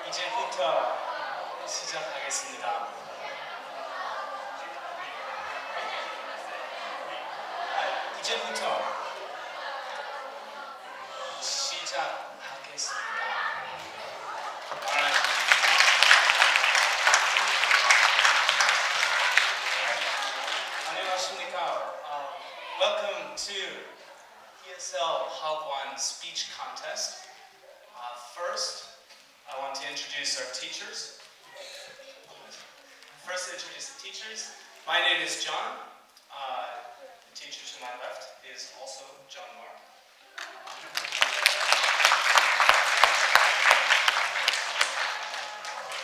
이제부터 시작하겠습니다. 이제부터 시작하겠습니다. Alright. 안녕하십니까. Welcome to ESL Hagwon Speech Contest. First, I want to introduce our teachers. First, introduce the teachers. My name is John. The teacher to my left is also John Mark.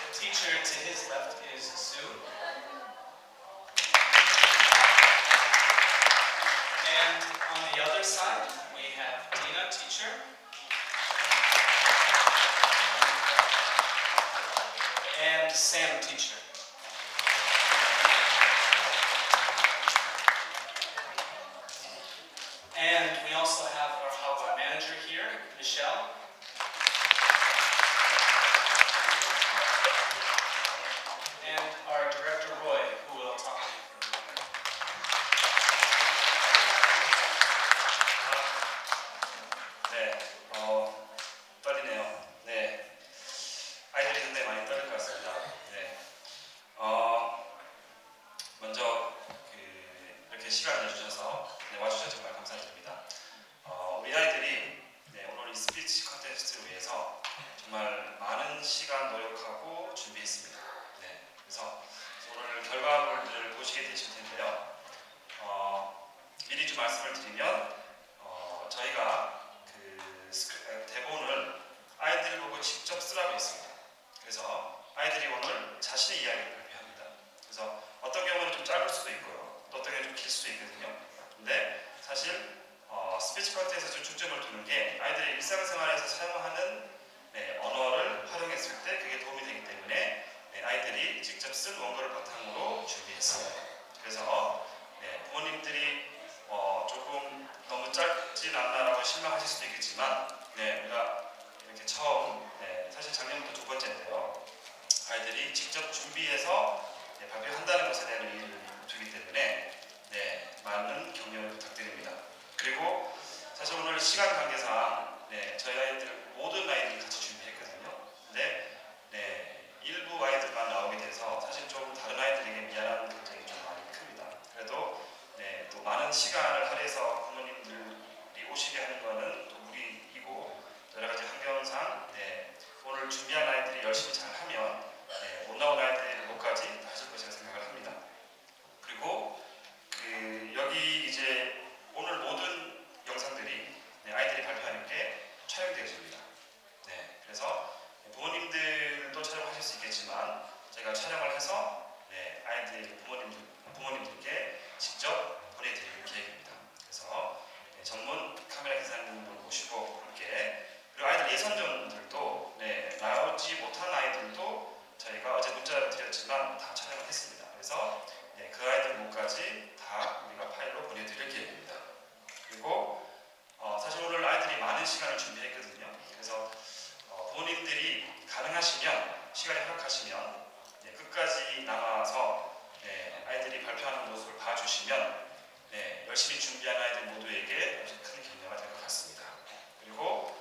The teacher to his left is Sue. And on the other side, we have Dina, teacher. And Sam, teacher. And we also have our Hagwon manager here, Michelle. And our director, Roy, who will talk to you for a little bit. 떨리네요. 아이들이 상당히 많이 떨릴 것 같습니다. 먼저 이렇게 시간을 내주셔서 와주셔서 정말 감사드립니다. 우리 아이들이 오늘 이 스피치 컨테스트를 위해서 정말 많은 시간 노력하고 준비했습니다. 그래서 오늘 결과물들을 보시게 되실 텐데요. 미리 좀 말씀을 드리면 저희가 대본을 아이들 보고 직접 쓰라고 했습니다. 그래서 아이들이 오늘 자신의 이야기를 발표합니다. 그래서 어떤 경우는 좀 짧을 수도 있고요. 또 어떤 경우는 좀 길 수도 있거든요. 근데 사실 스피치 컨테스트에 중점을 두는 게 아이들의 일상생활에서 사용하는 언어를 활용했을 때 그게 도움이 되기 때문에 아이들이 직접 쓴 원고를 바탕으로 준비했어요. 그래서 부모님들이 조금 너무 짧진 않나라고 실망하실 수도 있겠지만 우리가 이렇게 처음 사실 작년부터 두 번째인데요. 아이들이 직접 준비해서 발표한다는 것에 대한 의의를 두기 때문에 많은 격려를 부탁드립니다. 그리고 사실 오늘 시간 관계상 저희 아이들 모든 아이들이 같이 준비했거든요. 근데 일부 아이들만 나오게 돼서 사실 좀 다른 아이들에게 미안한 감정이 좀 많이 큽니다. 그래도 또 많은 시간을 할애해서 부모님들이 오시게 하는 거는 또 무리이고 여러 가지 환경상 오늘 준비한 아이들이 열심히 잘 하면 못 나온 아이들의 목까지 다 하실 것이라 생각을 합니다. 그리고 여기 이제 오늘 모든 영상들이 아이들이 발표하는 게 촬영되어집니다. 그래서 부모님들도 촬영하실 수 있겠지만 제가 촬영을 해서 아이들 부모님들께 직접 보내드릴 계획입니다. 그래서 전문 카메라 기사님도 모시고 함께 그리고 아이들 예선전들도 나오지 못한 아이들도 저희가 어제 문자를 드렸지만 다 촬영을 했습니다. 그래서 그 아이들 목까지 다 우리가 파일로 보내드릴 계획입니다. 그리고 사실 오늘 아이들이 많은 시간을 준비했거든요. 그래서 부모님들이 가능하시면 시간이 허락하시면 끝까지 남아서 아이들이 발표하는 모습을 봐주시면 열심히 준비한 아이들 모두에게 큰 격려가 될 것 같습니다. 그리고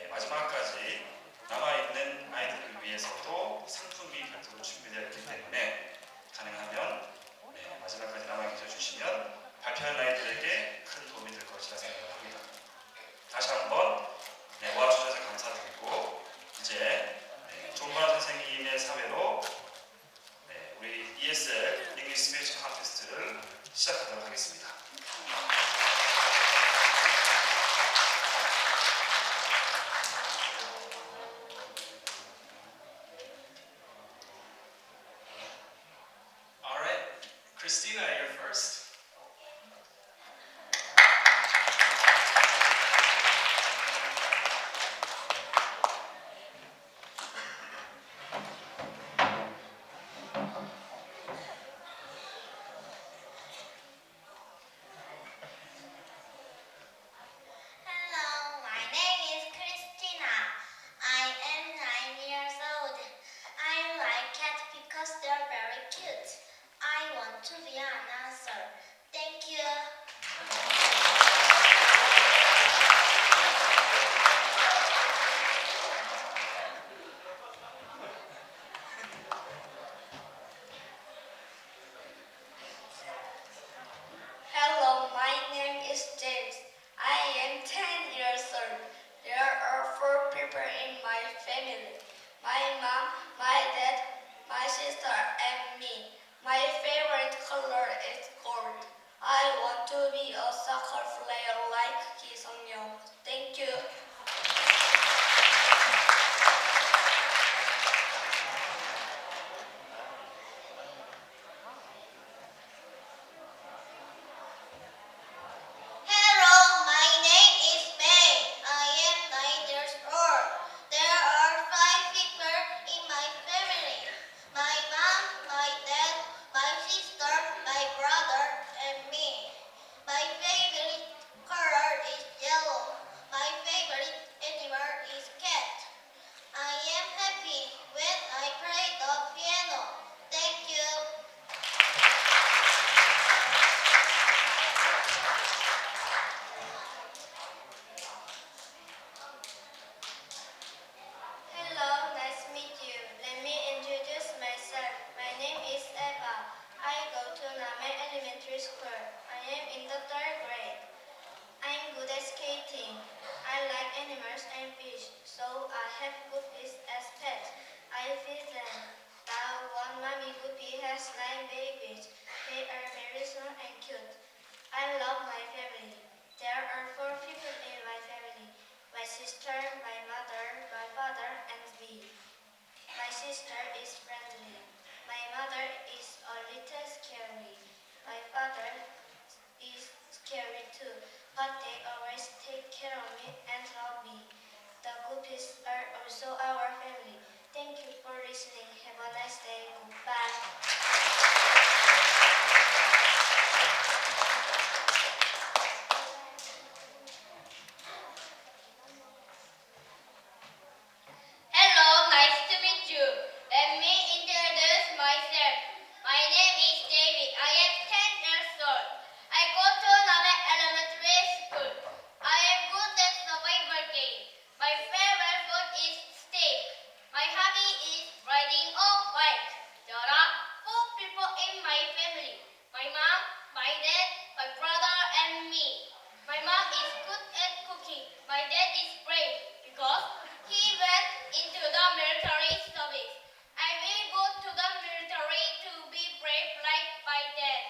마지막까지 남아있는 아이들을 위해서도 상품이 별도로 준비되어 있기 때문에 가능하면 마지막까지 남아계셔 주시면 발표한 아이들에게 큰 도움이 될 것이라 생각을 합니다. 다시 한번 와주셔서 감사드리고 이제 존바라 선생님의 사회로 우리 ESL English Speech Contest를 시작하도록 하겠습니다. family. My mom, my dad, my sister, and me. My favorite color is gold. I want to be a soccer player like Ki Sung-young. Thank you. Hello, my name is May. I am 9 years old. There are 5 people in my family. My mom, my dad, my sister, my brother, and me. My favorite color is yellow. My favorite animal is cat. I am happy when I play the piano. Thank you. Hello, nice to meet you. Let me introduce myself. My name is Eva. I go to Name Elementary School. I am in the third grade. I'm good at skating. I like animals and fish, so I have guppies as pets. I feed them. Now one mommy guppy has 9 babies. They are very small and cute. I love my family. There are 4 people in my family. My sister, my mother, my father, and me. My sister is friendly. My mother is a little scary. My father is scary too, but they always take care of me and love me. The Guppies are also our family. Thank you for listening. Have a nice day. Goodbye. Hello, nice to meet you. Let me introduce myself. My name is David. I am 10 years old. I go to Name Elementary School. I am good at survival game. My favorite food is steak. My hobby is riding a bike. There are 4 people in my family. My mom, my dad, my brother, and me. My mom is good at cooking. My dad is brave because he went into the military service. I will go to the military to be brave like my dad.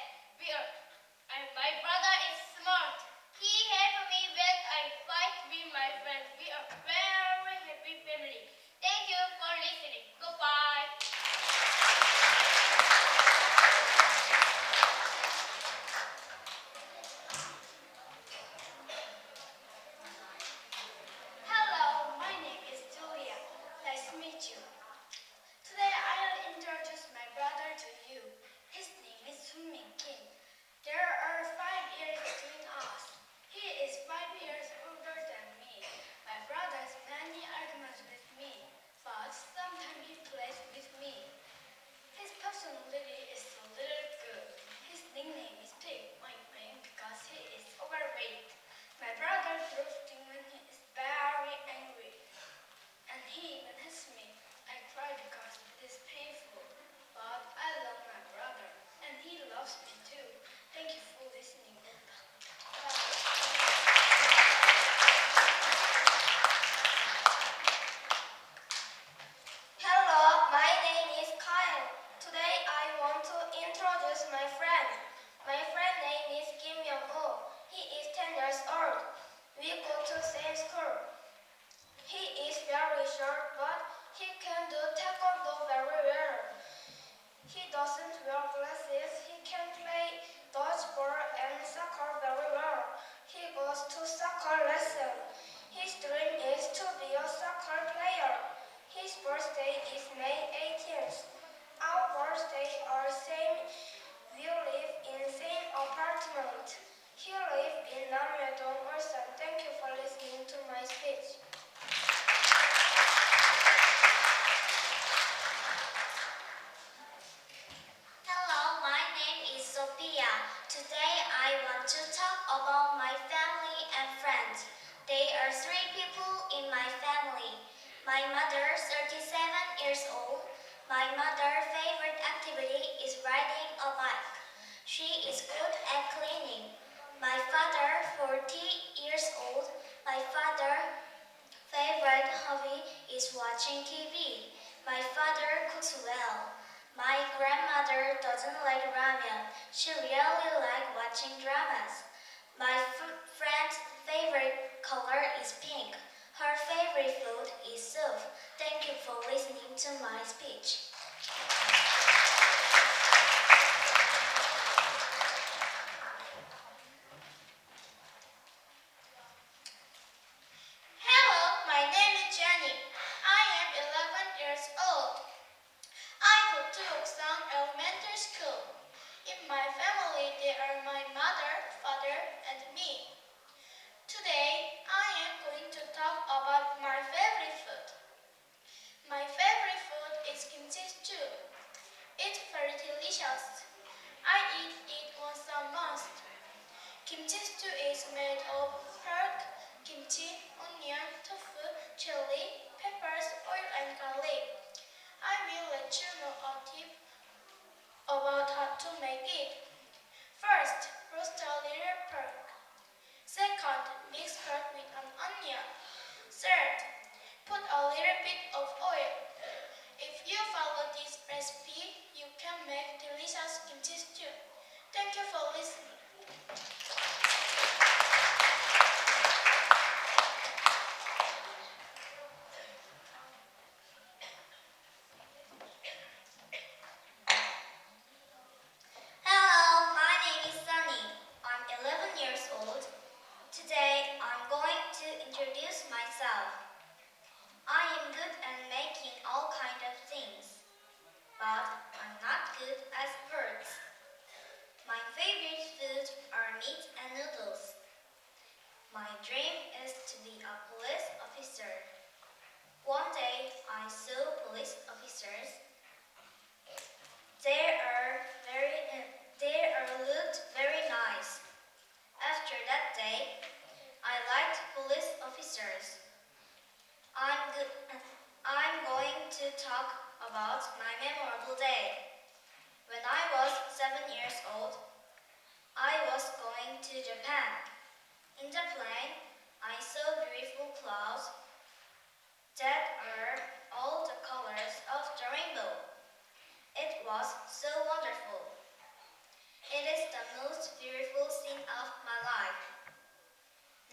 And my brother is smart. He helped me when I fight with my friends. We are very happy family. Thank you for listening. Goodbye. Hello, my name is Julia. Nice to meet you. Today I'll introduce my brother to you. His name is Sunmin Kim. There are 5 years between us. He is 5 years older than me. My brother has many arguments with me, but sometimes he plays with me. His personality is a little good. His nickname is Pig, oink oink, because he is overweight. My brother throws things when he is very angry, and he even hits me. I cry because it is painful, but I love my brother, and he loves me too. Thank you for listening. Hello, my name is Kyle. Today I want to introduce my friend. My friend name is Kim Young-ho. He is 10 years old. We go to same school. He is very short, but he can do taekwondo very well. He doesn't wear glasses. He can play dodgeball and soccer very well. He goes to soccer lesson. His dream is to be a soccer player. His birthday is May 18th. Our birthdays are same. We live in same apartment. He lives in Namyeong, Ulsan. Thank you for listening to my speech. Hello, my name is Sophia. Today I want to talk about my family and friends. There are 3 people in my family. My mother, 37 years old. My mother's favorite activity is riding a bike. She is good at cleaning. My father, 40 years old. My father, favorite hobby is watching TV. My father cooks well. My grandmother doesn't like ramen. She really likes watching dramas. My friend's favorite color is pink. Her favorite food is soup. Thank you for listening to my speech. Hello, my name is Jenny. I am 11 years old. I go to Oksan Elementary School. In my family, there are my mother, father, and me. Today, I am going to talk about my favorite food. My favorite food is kimchi stew. It's very delicious. I eat it once a month. Kimchi stew is made of pork, kimchi, onion, tofu, chili, peppers, oil, and garlic. I will let you know a tip about how to make it. First, roast a little pork. Second, mix pork with an onion. Third, put a little bit of oil. If you follow this recipe, you can make delicious kimchi stew. Thank you for listening. Hello, my name is Sunny. I'm 11 years old. Today, I'm going to introduce myself. I am good at making all kinds of things, but I'm not good at words. My favorite foods are meat and noodles. My dream is to be a police officer. One day, I saw police officers. They looked very nice. After that day, I liked police officers. I'm going to talk about my memorable day. When I was 7 years old, I was going to Japan. In the plane, I saw beautiful clouds that are all the colors of the rainbow. It was so wonderful. It is the most beautiful scene of my life.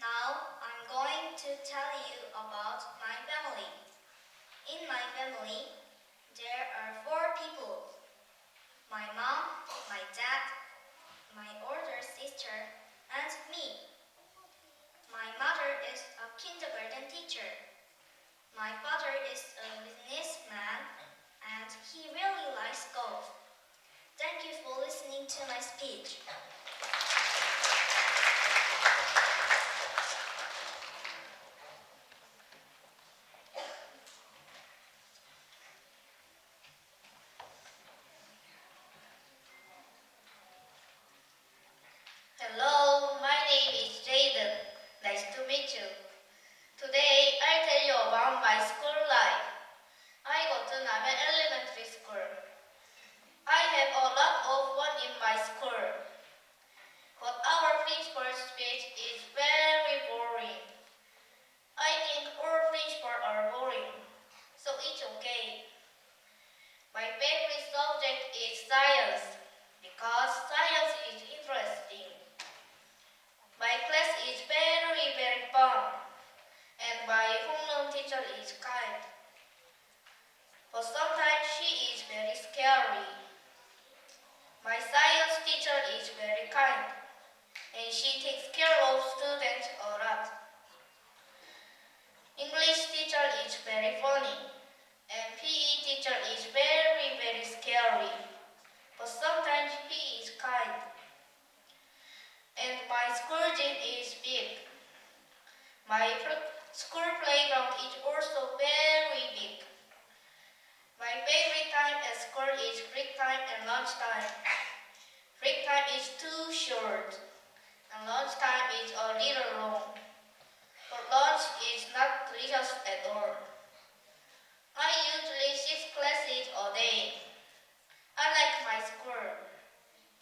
Now, I'm going to tell you about my family. In my family, there are 4 people. My mom, my dad, my older sister, and me. My mother is a kindergarten teacher. My father is a businessman, and he really likes golf. Thank you for listening to my speech. Hello, my name is Jaden. Nice to meet you. Today, I'll tell you about my school life. I go to Namen Elementary School. I have a lot of fun in my school. But our principal's speech is very boring. I think all principals are boring, so it's okay. My favorite subject is science, because science is interesting. My class is very, very fun, and my homeroom teacher is kind. But sometimes she is very scary. My science teacher is very kind, and she takes care of students a lot. English teacher is very funny, and PE teacher is very, very scary. But sometimes he is kind. And my school gym is big. My school playground is also very big. My favorite time at school is break time and lunch time. Break time is too short, and lunch time is a little long. But lunch is not delicious at all. I usually 6 classes a day. I like my school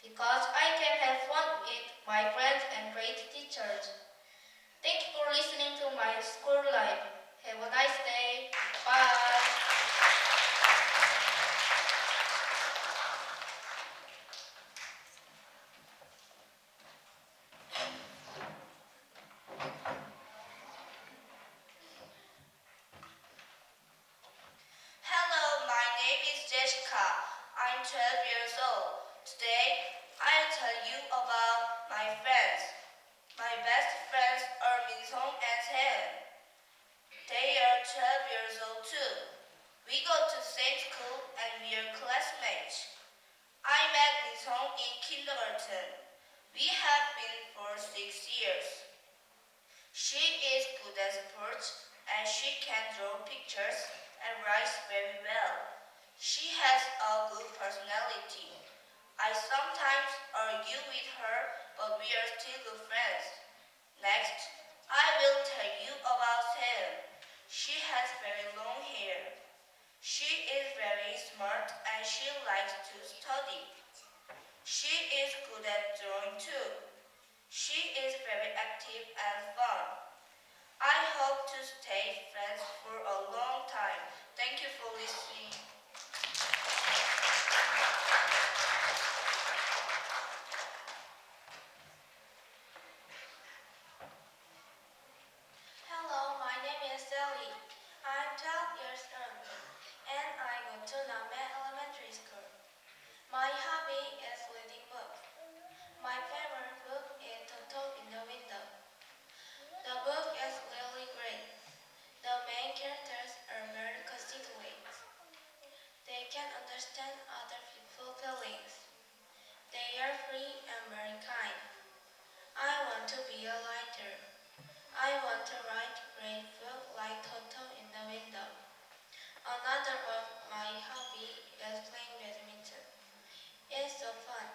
because I can have fun with my friends and great teachers. Thank you for listening to my school life. Have I'm 12 years old. Today, I'll tell you about my friends. My best friends are Minhong and Taeyeon. They are 12 years old too. We go to the same school and we are classmates. I met Minhong in kindergarten. We have been for 6 years. She is good at sports and she can draw pictures and writes very well. She has a good personality. I sometimes argue with her, but we are still good friends. Next, I will tell you about Taeyeon. She has very long hair. She is very smart and she likes to study. She is good at drawing too. She is very active and fun. I hope to stay friends for a long time. Thank you for listening. Hello, my name is Sally. I'm 12 years old and I go to Name Elementary School. My hobby is reading books. My favorite book is Toto in the Window. The book is really great. The main characters are very considerate. They can understand other people's feelings. They are free and very kind. I want to be a writer. I want to write great books like Toto in the Window. Another of my hobby is playing badminton. It's so fun.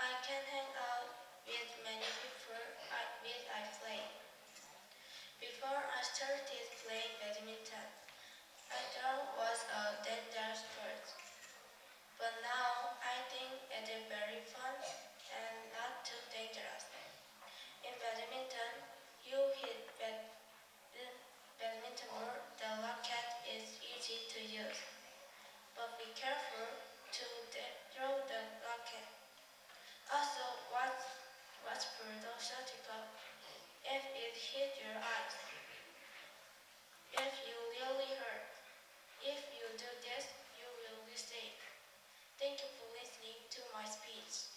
I can hang out with many people with I play. Before I started playing badminton, I thought it was a dangerous sport. But now I think it is very fun and not too dangerous. In badminton, you hit badminton ball. The racket is easy to use, but be careful to throw the racket. Also, watch for the shuttlecock if it hits your eyes. If you really hurt, if you do this, you will be safe. Thank you for listening to my speech.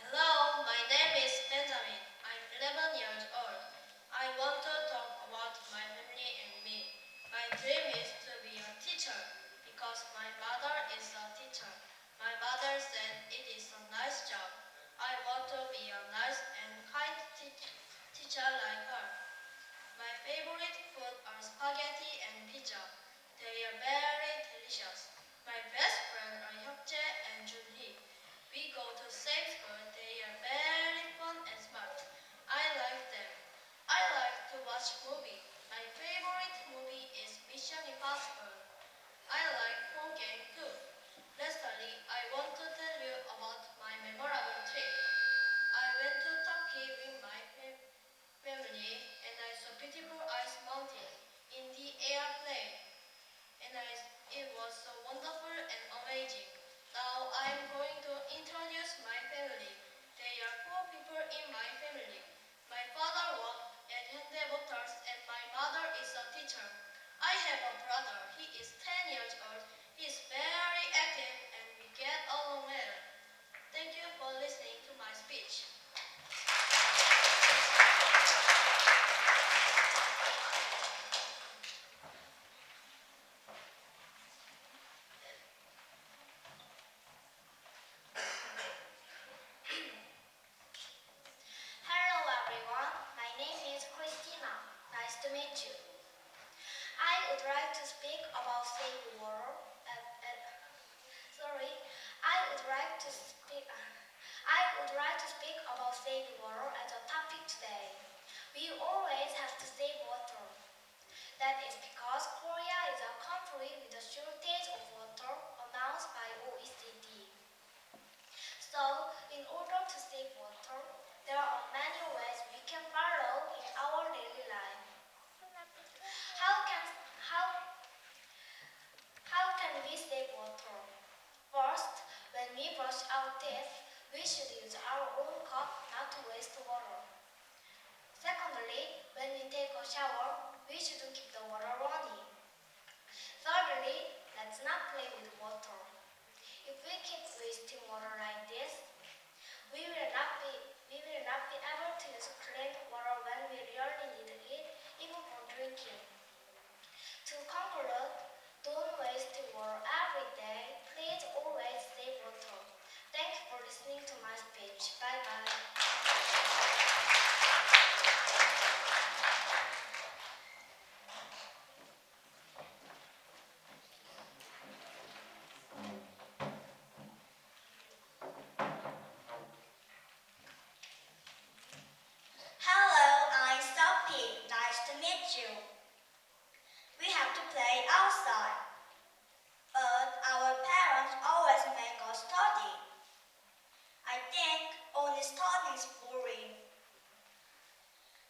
Hello, my name is Benjamin. I'm 11 years old. I want to talk about my family and me. My dream is to be a teacher because my mother is a teacher. My mother said it is a nice job. I want to be a nice and kind teacher like her. My favorite food are spaghetti and pizza. They are very delicious. My best friends are Hyukjae and Junhee. We go to same school. They are very fun and smart. I like them. I like to watch movies. My favorite movie is Mission Impossible. I like phone game too. Lastly, I want to tell you about my memorable trip. I went to Turkey with my family and I saw beautiful ice mountain in the airplane. And it was so wonderful and amazing. Now I'm going to introduce my family. There are 4 people in my family. My father works at Hyundai Motors and my mother is a teacher. I have a brother. He is 10 years old. He is very active and we get along well. Thank you for listening to my speech. Hello everyone, my name is Christina. Nice to meet you. I would like to speak about save water. Sorry, I would like to speak. I would like to speak about saving water as a topic today. We always have to save water. That is because Korea is a country with a shortage of water announced by OECD. So, in order to save water, there are many ways we can follow in our daily life. How can how can we save water? First, when we brush our teeth, we should use our own cup not to waste water. Secondly, when we take a shower, we shouldn't keep the water running. Thirdly, let's not play with water. If we keep wasting water like this, we will not be able to use clean water when we really need it, even for drinking. To conclude, don't waste water every day. Please always save water. Thank you for listening to my speech. Bye bye. Hello, I'm Sophie. Nice to meet you. We have to play outside, but our parents always make us study. I think only studying is boring.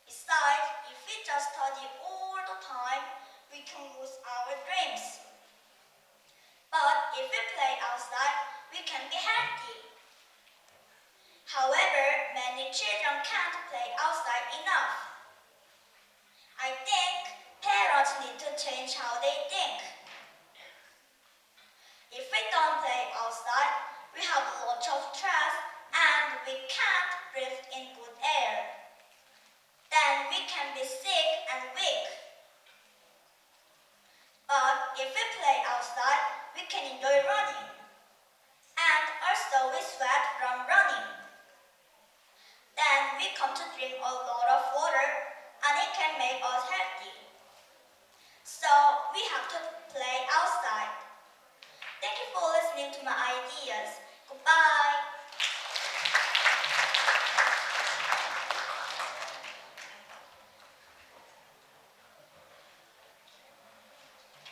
Besides, if we just study all the time, we can lose our dreams. But if we play outside, we can be healthy. However, many children can't play outside enough. I think parents need to change how they think. If we don't play outside, we have lots of stress and we can't breathe in good air. Then we can be sick and weak. But if we play outside, we can enjoy running. And also we sweat from running. Then we come to drink a lot of water and it can make us healthy. So we have to play outside. Thank you for listening to my ideas. Goodbye.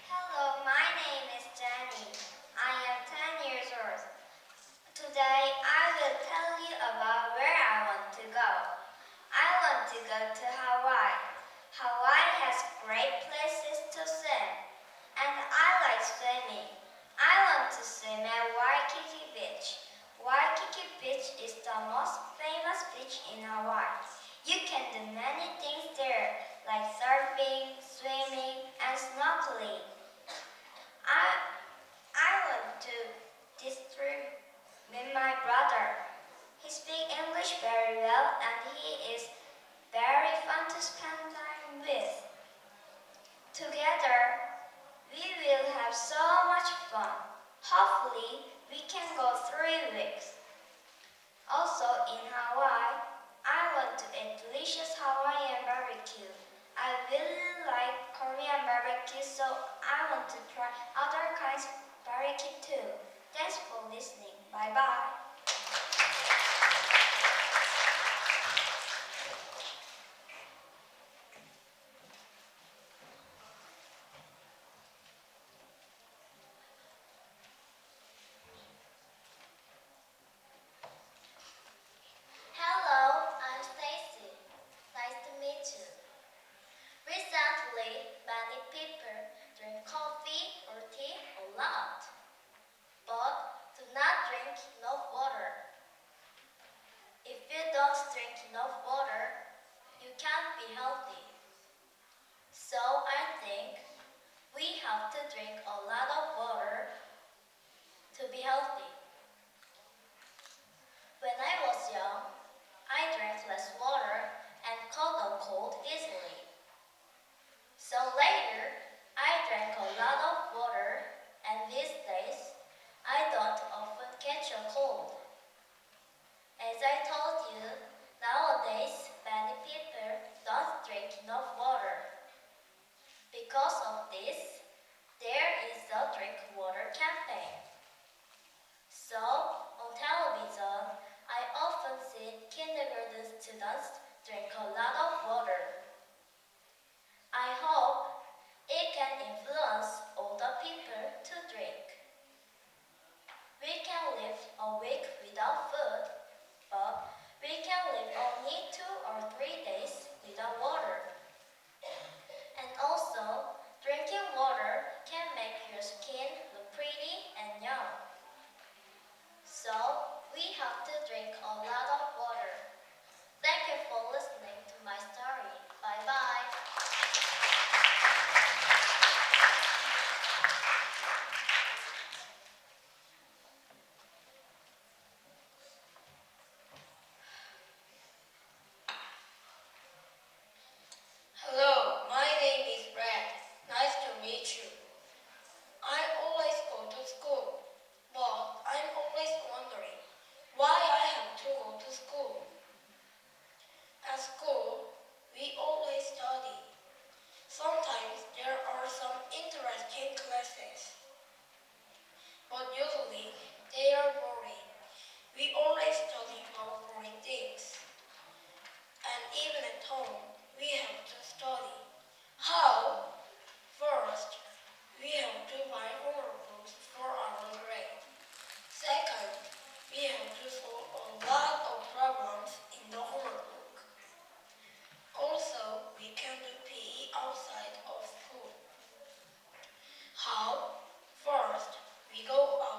Hello, my name is Jenny. I am 10 years old. Today I will tell you about where I want to go. I want to go to Hawaii. Hawaii has great places to swim, and I like swimming. I want to swim at Waikiki Beach. Waikiki Beach is the most famous beach in Hawaii. You can do many things there, like surfing, swimming, and snorkeling. I want to this trip with my brother. He speaks English very well and he is very fun to spend time with. Together, we will have so much fun. Hopefully, we can go 3 weeks. Also, in Hawaii, I want to eat delicious Hawaiian barbecue. I really like Korean barbecue, so I want to try other kinds of barbecue too. Thanks for listening. Bye bye. Hello, I'm Stacy. Nice to meet you. Recently, many people drink coffee or tea a lot, but do not drink enough water. If you don't drink enough water, you can't be healthy. So I think we have to drink a lot of water to be healthy. When I was young, I drank less water and caught a cold easily. So later, I drank a lot of water and these days, I don't often catch a cold. As I told you, nowadays many people don't drink enough water. Because of this, there is a drink water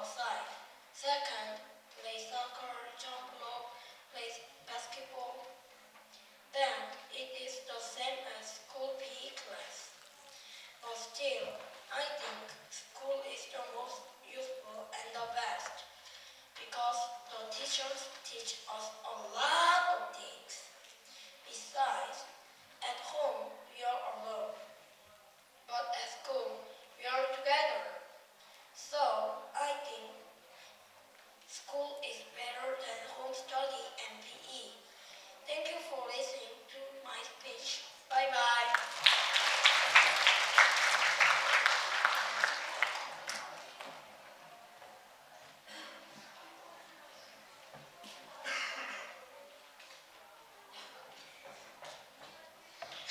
outside. Second, play soccer, jump rope, play basketball. Then it is the same as school PE class. But still, I think school is the most useful and the best because the teachers teach us a lot of things. Besides, at home we are alone, but at school we are together. So I think school is better than home study and PE. Thank you for listening to my speech. Bye bye.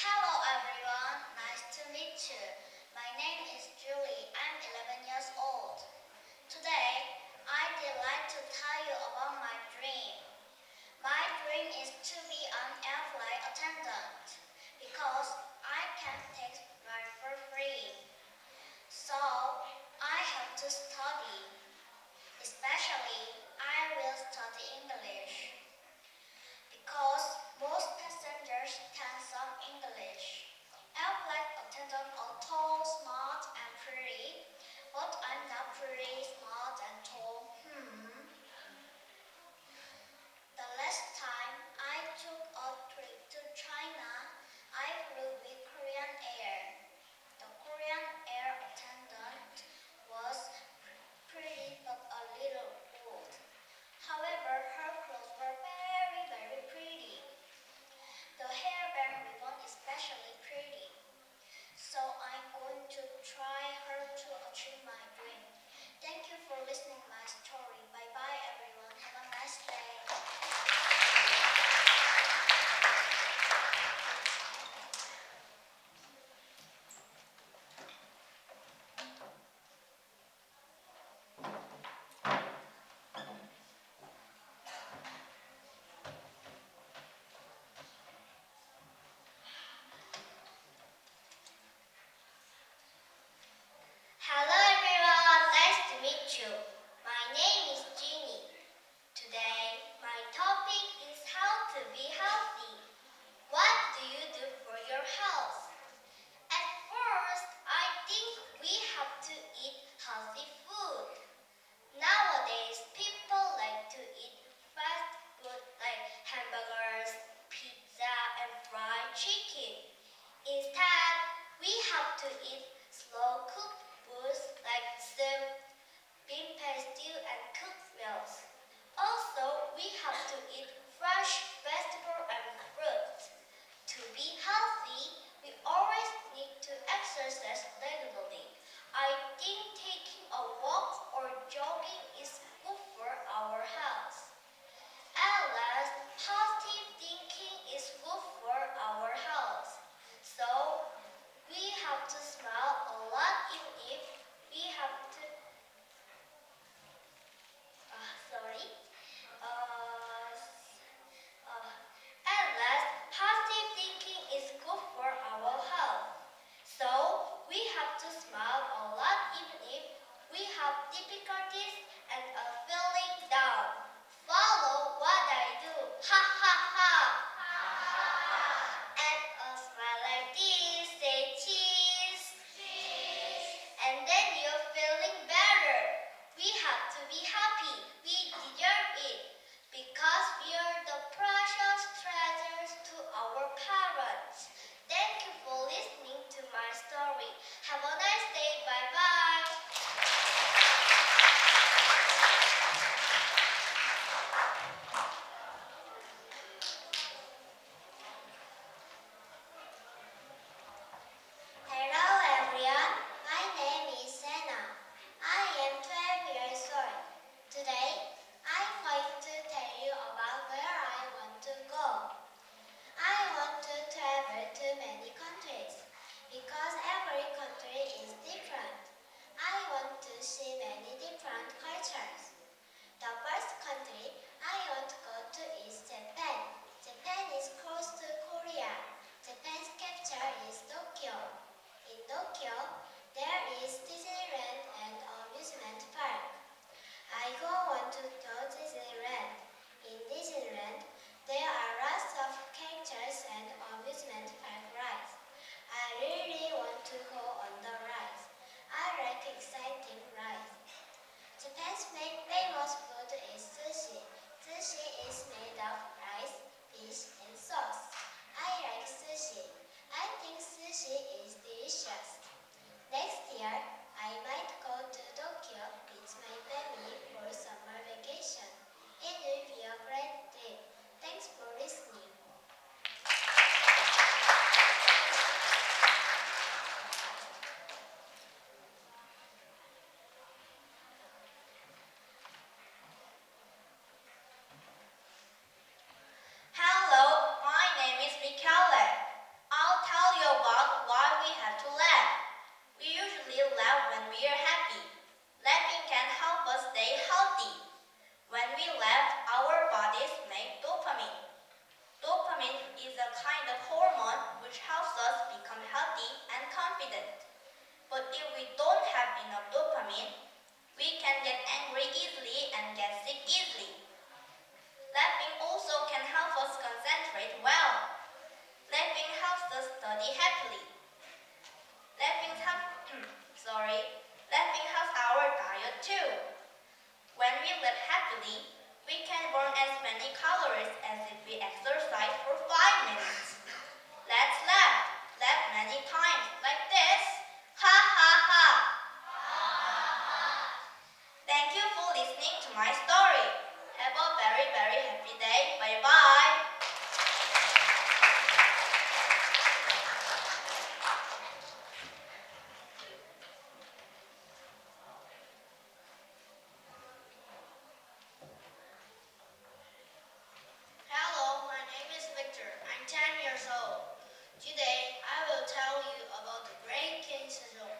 Hello everyone, nice to meet you. My name is Julie. I'm 11 years old. Today, I'd like to tell you about my dream. My dream is to be an air flight attendant because I can take flight for free. So, I have to study. Especially, I will study English because most passengers can some English. Air flight attendants are tall, smart, and pretty, but I'm not pretty, smart, and tall. The last time I took a trip to China, I flew with Korean Air. The Korean Air attendant was pretty but a little old. However, her clothes were very, very pretty. The hairband ribbon is especially pretty. So I'm going to try her to achieve my dream. Thank you for listening to my story. Bye bye everyone. Have a nice day. Hello everyone, nice to meet you. My name is Jeannie. Today, my topic is how to be healthy. What do you do for your health? At first, I think we have to eat healthy food. Nowadays, people like to eat fast food like hamburgers, pizza, and fried chicken. Instead, we have to eat slow-cooked foods like soup, bean stew, and cooked meals. Also, we have to eat fresh vegetables and fruits. To be healthy, we always need to exercise regularly. I think taking a walk or jogging is good for our health. At last, positive thinking is good for our health. So, we have to smile a lot even if we have to sorry. At last, positive thinking is good for our health. So, we have to smile a lot even if we have difficulties and are feeling down. Follow what I do. Ha ha ha. And a smile like this. Say cheese. Cheese. And then you're feeling better. We have to be happy. We deserve it. Because we are the precious treasures to our parents. Thank you for listening to my story. Have a nice day. Bye bye. Hello everyone. My name is Senna. I am 12 years old. Today, I'm going to tell you about where I to Disneyland. In Disneyland, there are lots of characters and amusement park rides. I really want to go on the rides. I like exciting rides. Japan's main famous food is sushi. Sushi is made of rice, fish, and sauce. I like sushi. I think sushi is delicious. Next year, I might go to Tokyo with my family for summer vacation. It will be a great trip. Thanks for listening. Hello, my name is Michele. I'll tell you about why we have to laugh. We usually laugh when we are happy. Laughing can help us stay healthy. When we laugh, our bodies make dopamine. Dopamine is a kind of hormone which helps us become healthy and confident. But if we don't have enough dopamine, we can get angry easily and get sick easily. Laughing also can help us concentrate well. Laughing helps us study happily. Laughing helps our diet too. When we laugh happily, we can burn as many calories as if we exercise for 5 minutes. Let's laugh. Laugh many times like this. Ha ha ha. Thank you for listening to my story. Have a very, very happy day. Bye bye. Hello, my name is Victor. I'm 10 years old. Today, I will tell you about the great King Sejong.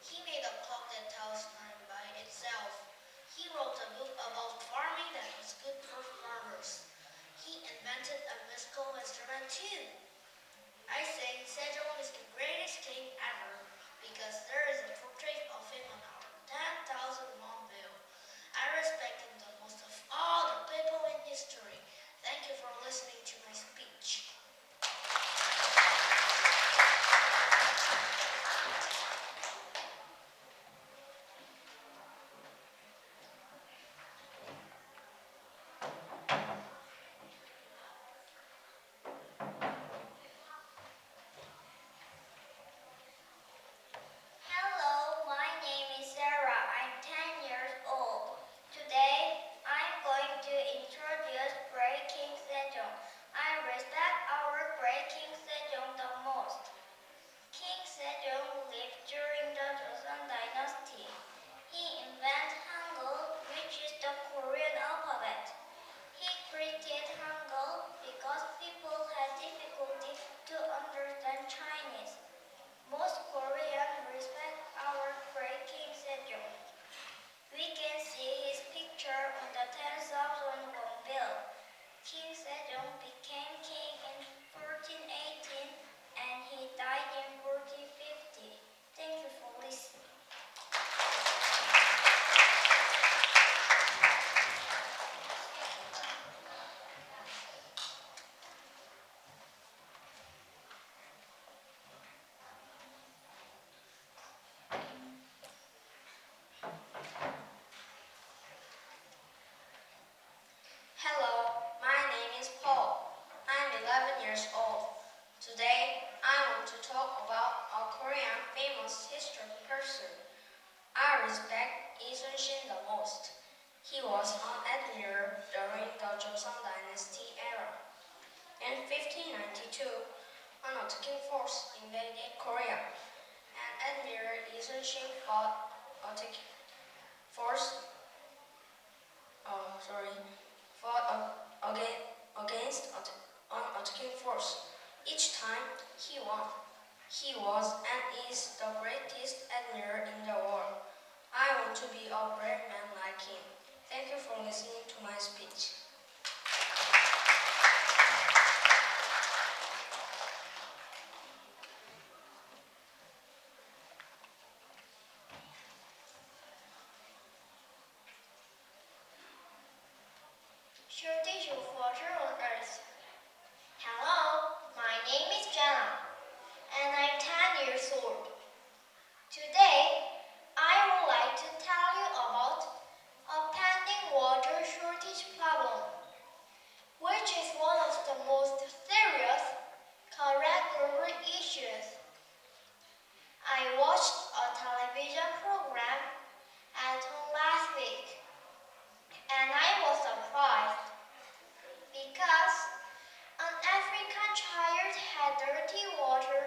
He made a clock that tells time by itself. He wrote a book about farming that was good for farmers. He invented a musical instrument too. I say Sejong is the greatest king ever because there is a portrait of him on our 10,000-won bill. I respect him the most of all the people in history. Thank you for listening to my speech. Hello, my name is Sarah. I'm 10 years old. Today, I'm going to introduce Great King Sejong. I respect our Great King Sejong the most. King Sejong lived during the Joseon dynasty. He invented Hangul, which is the Korean alphabet. He created Hangul because people had difficulty to understand Chinese. Most Koreans respect our great King Sejong. We can see his picture on the 10,000 won bill. King Sejong became king in 1418 and he died in 1450. Thank you for listening. Hello, my name is Paul. I'm 11 years old. Today, I want to talk about a Korean famous history person. I respect Lee Sun-shin the most. He was an admiral during the Joseon Dynasty era. In 1592, an attacking force invaded Korea, and Admiral Lee Sun-shin fought attacking force against an attacking force. Each time he won. He was and is the greatest admiral in the world. I want to be a brave man like him. Thank you for listening to my speech. shortage of water on Earth. Hello, my name is Jenna, and I'm 10 years old. Today, I would like to tell you about a pending water shortage problem, which is one of the most serious current global issues. I watched a television program at home last week, and I was surprised because an African child had dirty water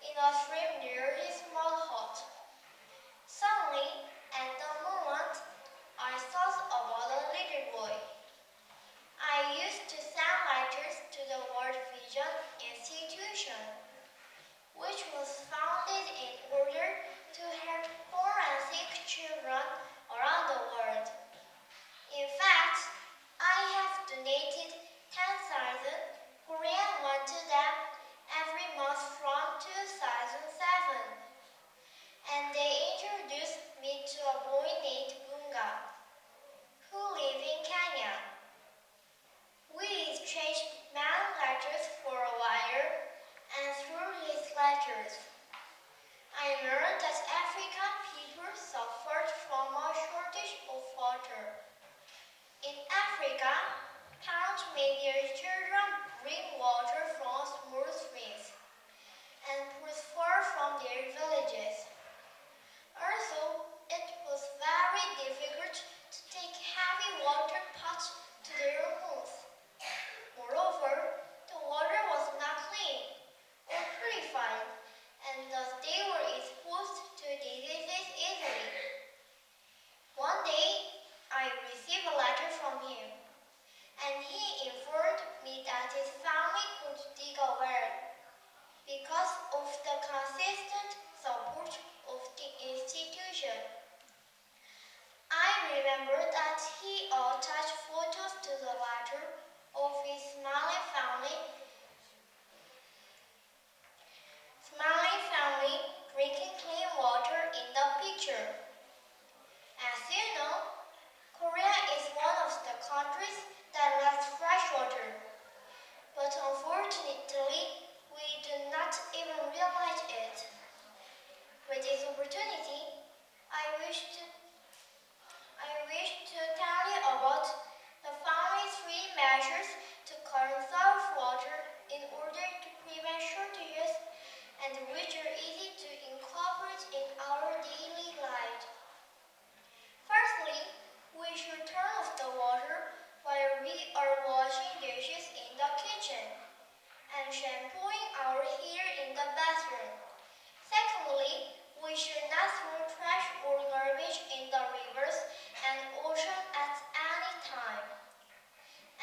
in a stream near his small hut. Suddenly, at the moment, I thought about a little boy. I used to send letters to the World Vision Institution, which was founded in order to help poor and sick children around the world. In fact, I have donated 10,000 Korean won to them every month from 2007. And they introduced me to a boy named Bunga, who lives in Kenya. We exchanged many letters for a while, and through his letters, I learned that African people suffered from a shortage of water. In Africa, parents made their children bring water from small streams and put far from their villages. Also, it was very difficult to take heavy water pots to their homes. Moreover, the water was not clean or purified, and thus they were exposed to diseases easily. One day, I received a letter from him, and he informed me that his family could dig a well because of the consistent support of the institution. I remember that he attached photos to the letter of his smiling family drinking clean water in the picture. As you know, Korea is one of the countries that lacks fresh water. But unfortunately, we do not even realize it. With this opportunity, I wish to tell you about the following 3 measures to conserve water in order to prevent shortages and which are easy to incorporate in our daily lives. Firstly, we should turn off the water while we are washing dishes in the kitchen and shampooing our hair in the bathroom. Secondly, we should not throw trash or garbage in the rivers and ocean at any time.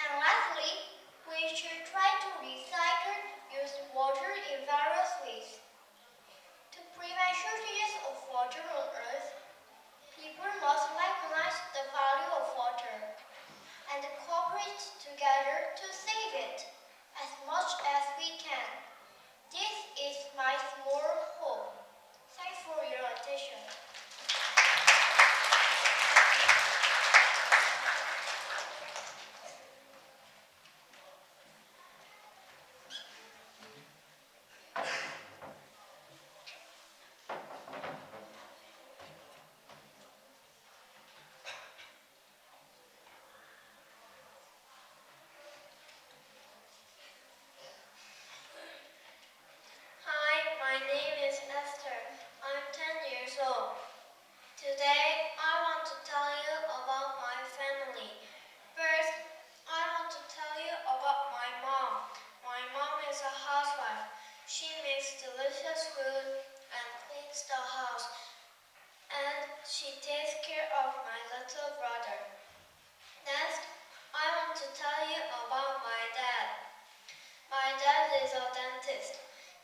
And lastly, we should try to recycle used water in various ways. To prevent shortages of water on Earth, people must recognize the value of water and cooperate together to save it as much as we can. This is my small hope. Thanks for your attention. Hi, my name is Esther. I'm 10 years old. Today, I want to tell you about my family. First, I want to tell you about my mom. My mom is a housewife. She makes delicious food and cleans the house, and she takes care of my little brother. Next, I want to tell you about my dad. My dad is a dentist.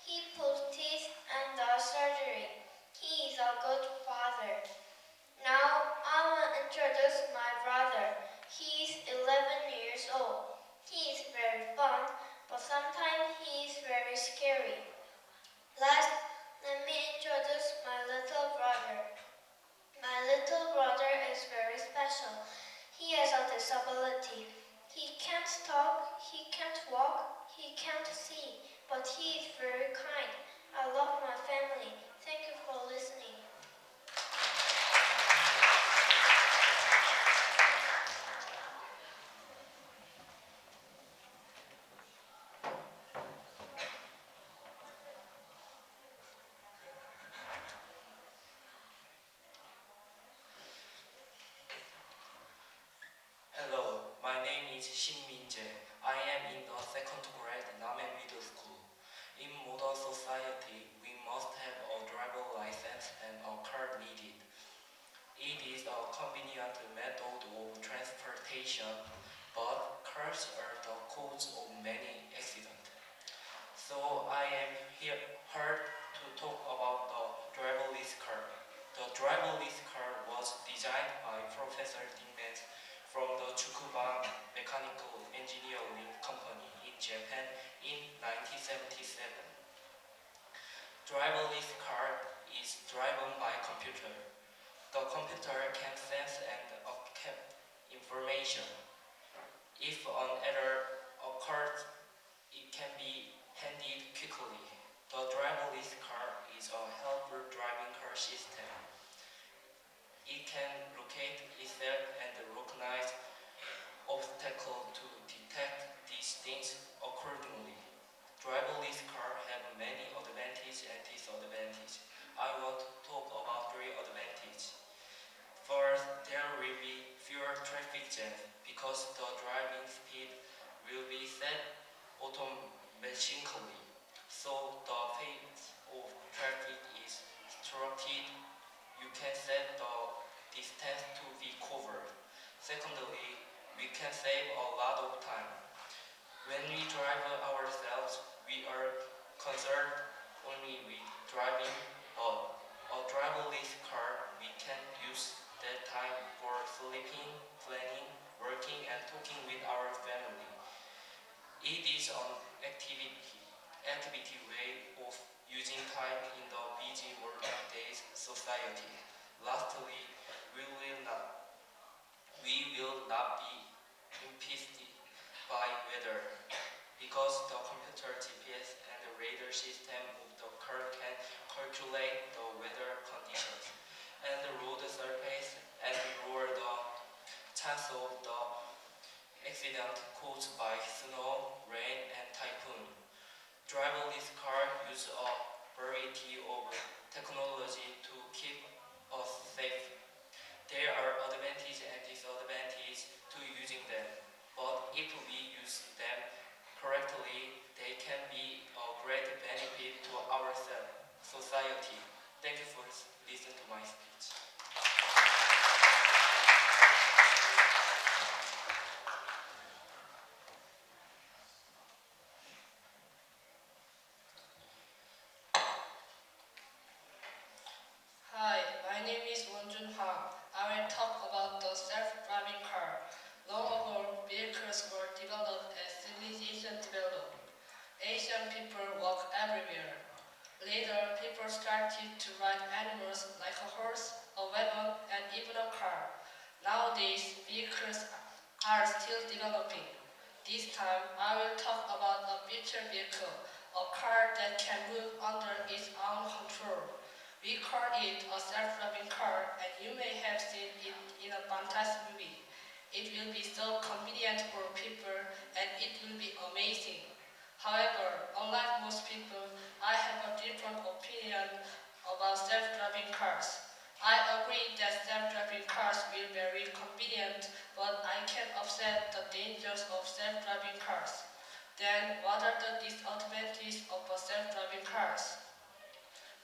He pulls teeth and does surgery. He is a good father. Now, I will introduce my brother. He is 11 years old. He is very fun, but sometimes he is very scary. Last, let me introduce my little brother. My little brother is very special. He has a disability. He can't talk, he can't walk, he can't see, but he is very kind. I love my family. Thank you for listening. Hello, my name is Shin Min-jae. I am in the second grade Namhae Middle School. In modern society, we must have a driver license and a car needed. It is a convenient method of transportation, but cars are the cause of many accidents. So I am here to talk about the driverless car. The driverless car was designed by Professor Dingman from the Tsukuba Mechanical Engineering Company in Japan in 1977. Driverless car is driven by computer. The computer can sense and accept information. If an error occurs, it can be handled quickly. The driverless car is a helper driving car system. It can locate itself and recognize obstacles to detect these things accordingly. Driverless cars have many advantages and disadvantages. I want to talk about three advantages. First, there will be fewer traffic jams because the driving speed will be set automatically. So the pace of traffic is instructed. You can set the distance to be covered. Secondly, we can save a lot of time. When we drive ourselves, we are concerned only with driving, but a driverless car, we can use that time for sleeping, planning, working, and talking with our family. It is an activity way of using time in the busy working society. Lastly, we will not be impacted by weather because the computer GPS and the radar system of the car can calculate the weather conditions and the road surface and lower the chance of the accident caused by snow, rain, and typhoon. Driverless cars use a variety of technology to keep us safe. There are advantages and disadvantages to using them, but if we use them correctly, they can be a great benefit to our society. Thank you for listening to my speech. Hi, my name is Wonjun Hwang. I will talk about the self-driving car. Long ago, vehicles were developed as civilization developed. Ancient people walked everywhere. Later, people started to ride animals like a horse, a wagon, and even a car. Nowadays, vehicles are still developing. This time, I will talk about a future vehicle, a car that can move under its own control. We call it a self-driving car, and you may have seen it in a fantastic movie. It will be so convenient for people, and it will be amazing. However, unlike most people, I have a different opinion about self-driving cars. I agree that self-driving cars will be very convenient, but I can offset the dangers of self-driving cars. Then, what are the disadvantages of a self-driving cars?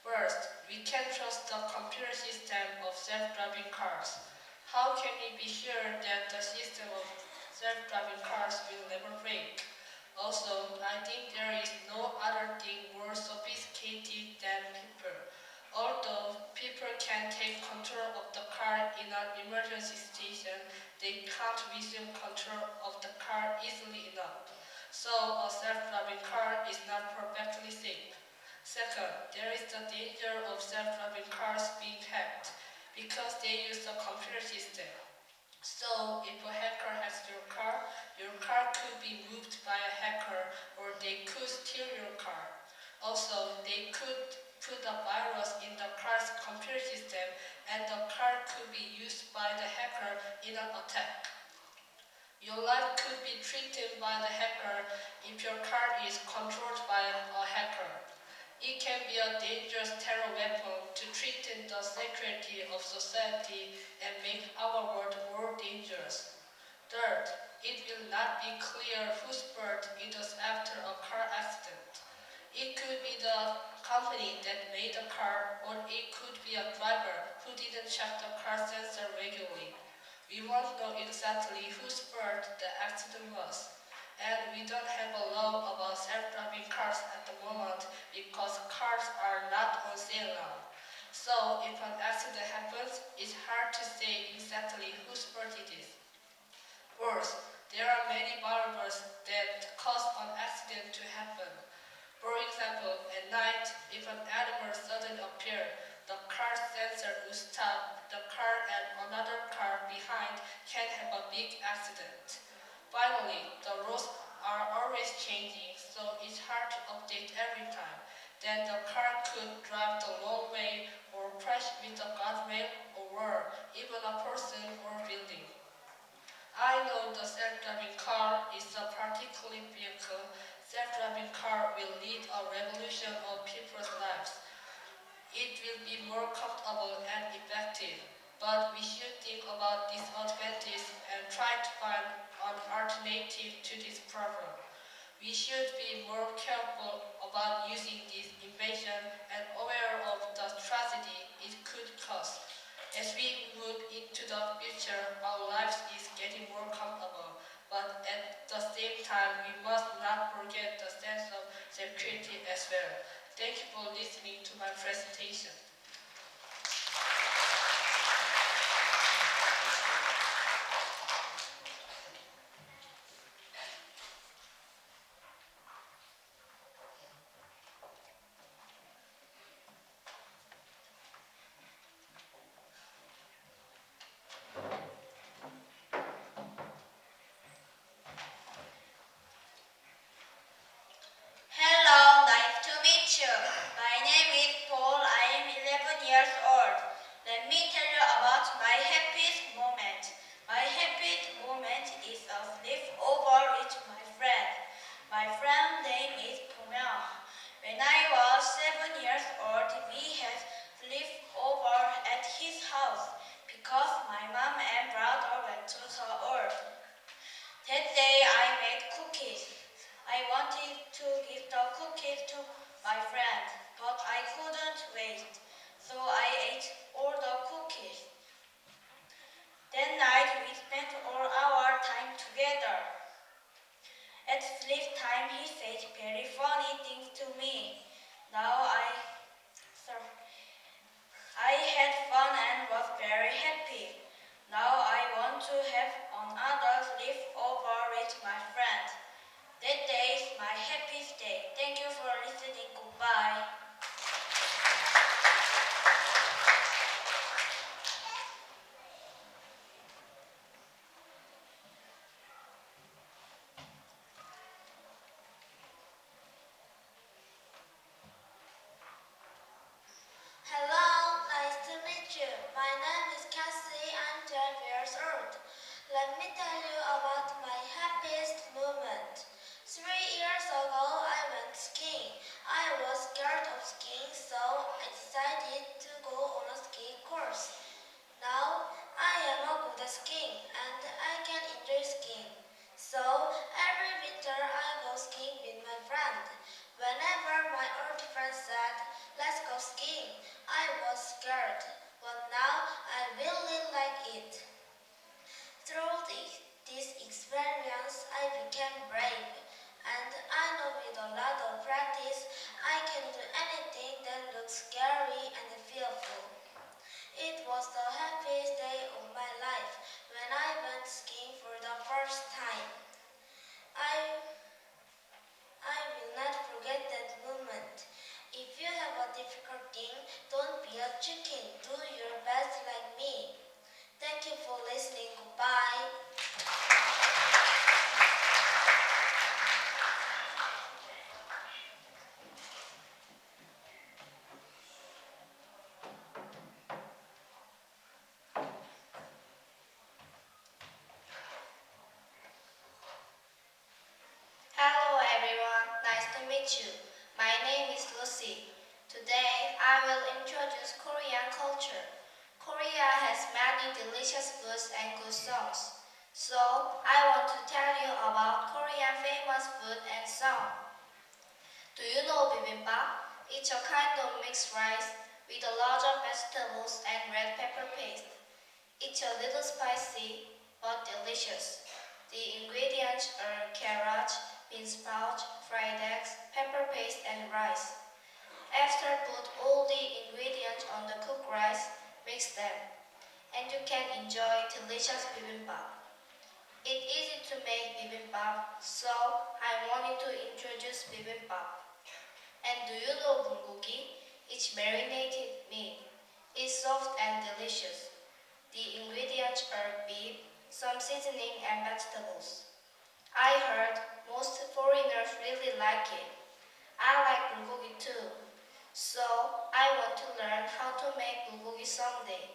First, we can trust the computer system of self-driving cars. How can we be sure that the system of self-driving cars will never break? Also, I think there is no other thing more sophisticated than people. Although people can take control of the car in an emergency situation, they can't resume control of the car easily enough. So, a self-driving car is not perfectly safe. Second, there is the danger of self-driving cars being hacked because they use the computer system. So if a hacker has your car could be moved by a hacker or they could steal your car. Also, they could put a virus in the car's computer system and the car could be used by the hacker in an attack. Your life could be threatened by the hacker if your car is controlled by a hacker. It can be a dangerous terror weapon to threaten the security of society and make our world more dangerous. Third, it will not be clear whose fault it was after a car accident. It could be the company that made the car, or it could be a driver who didn't check the car sensor regularly. We won't know exactly whose fault the accident was. And we don't have a law about self-driving cars at the moment because cars are not on sale now. So if an accident happens, it's hard to say exactly whose fault it is. Fourth, there are many variables that cause an accident to happen. For example, at night, if an animal suddenly appears, the car sensor will stop the car and another car behind can have a big accident. Finally, the roads are always changing, so it's hard to update every time. Then the car could drive the wrong way or crash with a guardrail or wall, even a person or building. I know the self-driving car is a particular vehicle. Self-driving car will lead a revolution of people's lives. It will be more comfortable and effective, but we should think about disadvantages and try to find an alternative to this problem. We should be more careful about using this invention and aware of the tragedy it could cause. As we move into the future, our lives is getting more comfortable, but at the same time, we must not forget the sense of security as well. Thank you for listening to my presentation. Hello, nice to meet you. My name is Paul. I am 11 years old. Let me tell you about my happiest moment. My happiest moment is a sleepover with my friend. My friend's name is Pumyeong. When I was 7 years old, we had sleepover at his house because my mom and brother went to the earth. That day I made cookies. I wanted to give the cookies to my friend, but I couldn't wait, so I ate all the cookies. That night we spent all our time together. At sleep time he said very funny things to me. I had fun and was very happy. Now I want to have another sleepover with my friend. That day is my happiest day. Thank you for listening. Goodbye. Hello, nice to meet you. My name is Cassie. I'm 12 years old. Let me tell you about my happiest moment. 3 years ago, I went skiing. I was scared of skiing, so I decided to go on a skiing course. Now, I am a good at skiing and I can enjoy skiing. So, every winter I go skiing with my friend. Whenever my old friend said, let's go skiing, I was scared, but now I really like it. Through this experience, I became brave, and I know with a lot of practice, I can do anything that looks scary and fearful. It was the happiest day of my life when I went skiing for the first time. I, I will not forget that moment. If you have a difficult thing, don't be a chicken. Do your best like me. Thank you for listening. Goodbye. meet you. My name is Lucy. Today, I will introduce Korean culture. Korea has many delicious foods and good songs. So, I want to tell you about Korean famous food and song. Do you know bibimbap? It's a kind of mixed rice with a lot of vegetables and red pepper paste. It's a little spicy, but delicious. The ingredients are carrot, bean sprout, fried eggs, pepper paste, and rice. After put all the ingredients on the cooked rice, mix them, and you can enjoy delicious bibimbap. It's easy to make bibimbap, so I wanted to introduce bibimbap. And do you know bulgogi? It's marinated meat. It's soft and delicious. The ingredients are beef, some seasoning, and vegetables. I heard most foreigners really like it. I like bulgogi too. So I want to learn how to make bulgogi someday.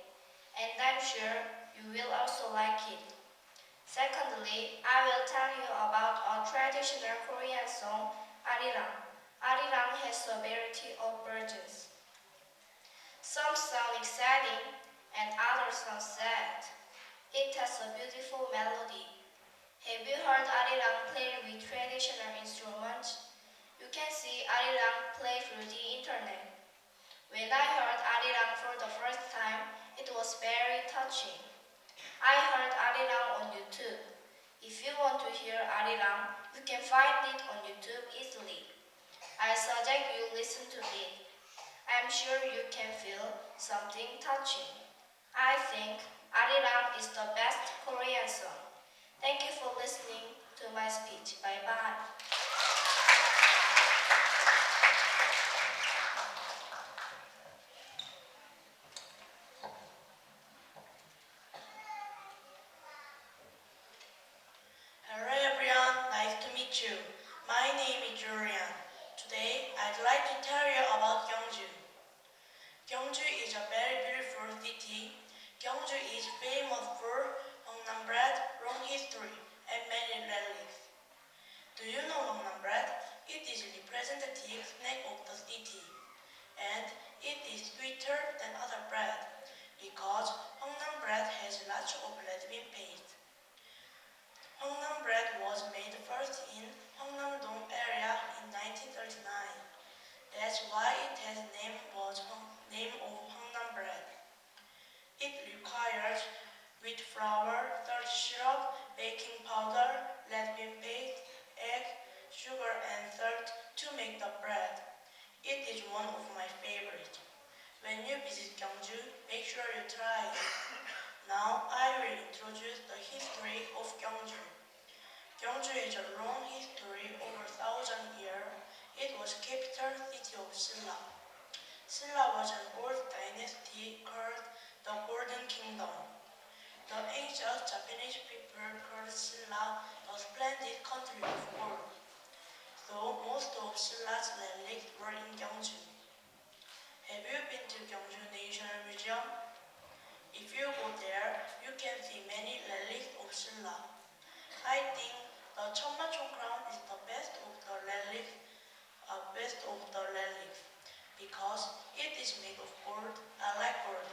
And I'm sure you will also like it. Secondly, I will tell you about a traditional Korean song, Arirang. Arirang has a variety of versions. Some sound exciting and others sound sad. It has a beautiful melody. Have you heard Arirang play with traditional instruments? You can see Arirang play through the internet. When I heard Arirang for the first time, it was very touching. I heard Arirang on YouTube. If you want to hear Arirang, you can find it on YouTube easily. I suggest you listen to it. I'm sure you can feel something touching. I think Arirang is the best Korean song. Thank you for listening to my speech. Bye-bye. Hello everyone, nice to meet you. My name is Julian. Today, I'd like to tell you about Gyeongju. Gyeongju is a very beautiful city. Gyeongju is famous for Hongnam bread, long history, and many relics. Do you know Hongnam bread? It is a representative snack of the city, and it is sweeter than other bread because Hongnam bread has lots of red bean paste. Hongnam bread was made first in Hongnam-dong area in 1939. That's why it has name of Hongnam bread. It requires wheat flour, salt syrup, baking powder, red bean paste, egg, sugar, and salt to make the bread. It is one of my favorites. When you visit Gyeongju, make sure you try it. Now I will introduce the history of Gyeongju. Gyeongju has a long history over 1,000 years. It was capital city of Silla. Silla was an old dynasty called the Golden Kingdom. The ancient Japanese people called Silla the splendid country of gold. So most of Silla's relics were in Gyeongju. Have you been to Gyeongju National Museum? If you go there, you can see many relics of Silla. I think the Cheonmacheon crown is the best of the relics, because it is made of gold. I like gold.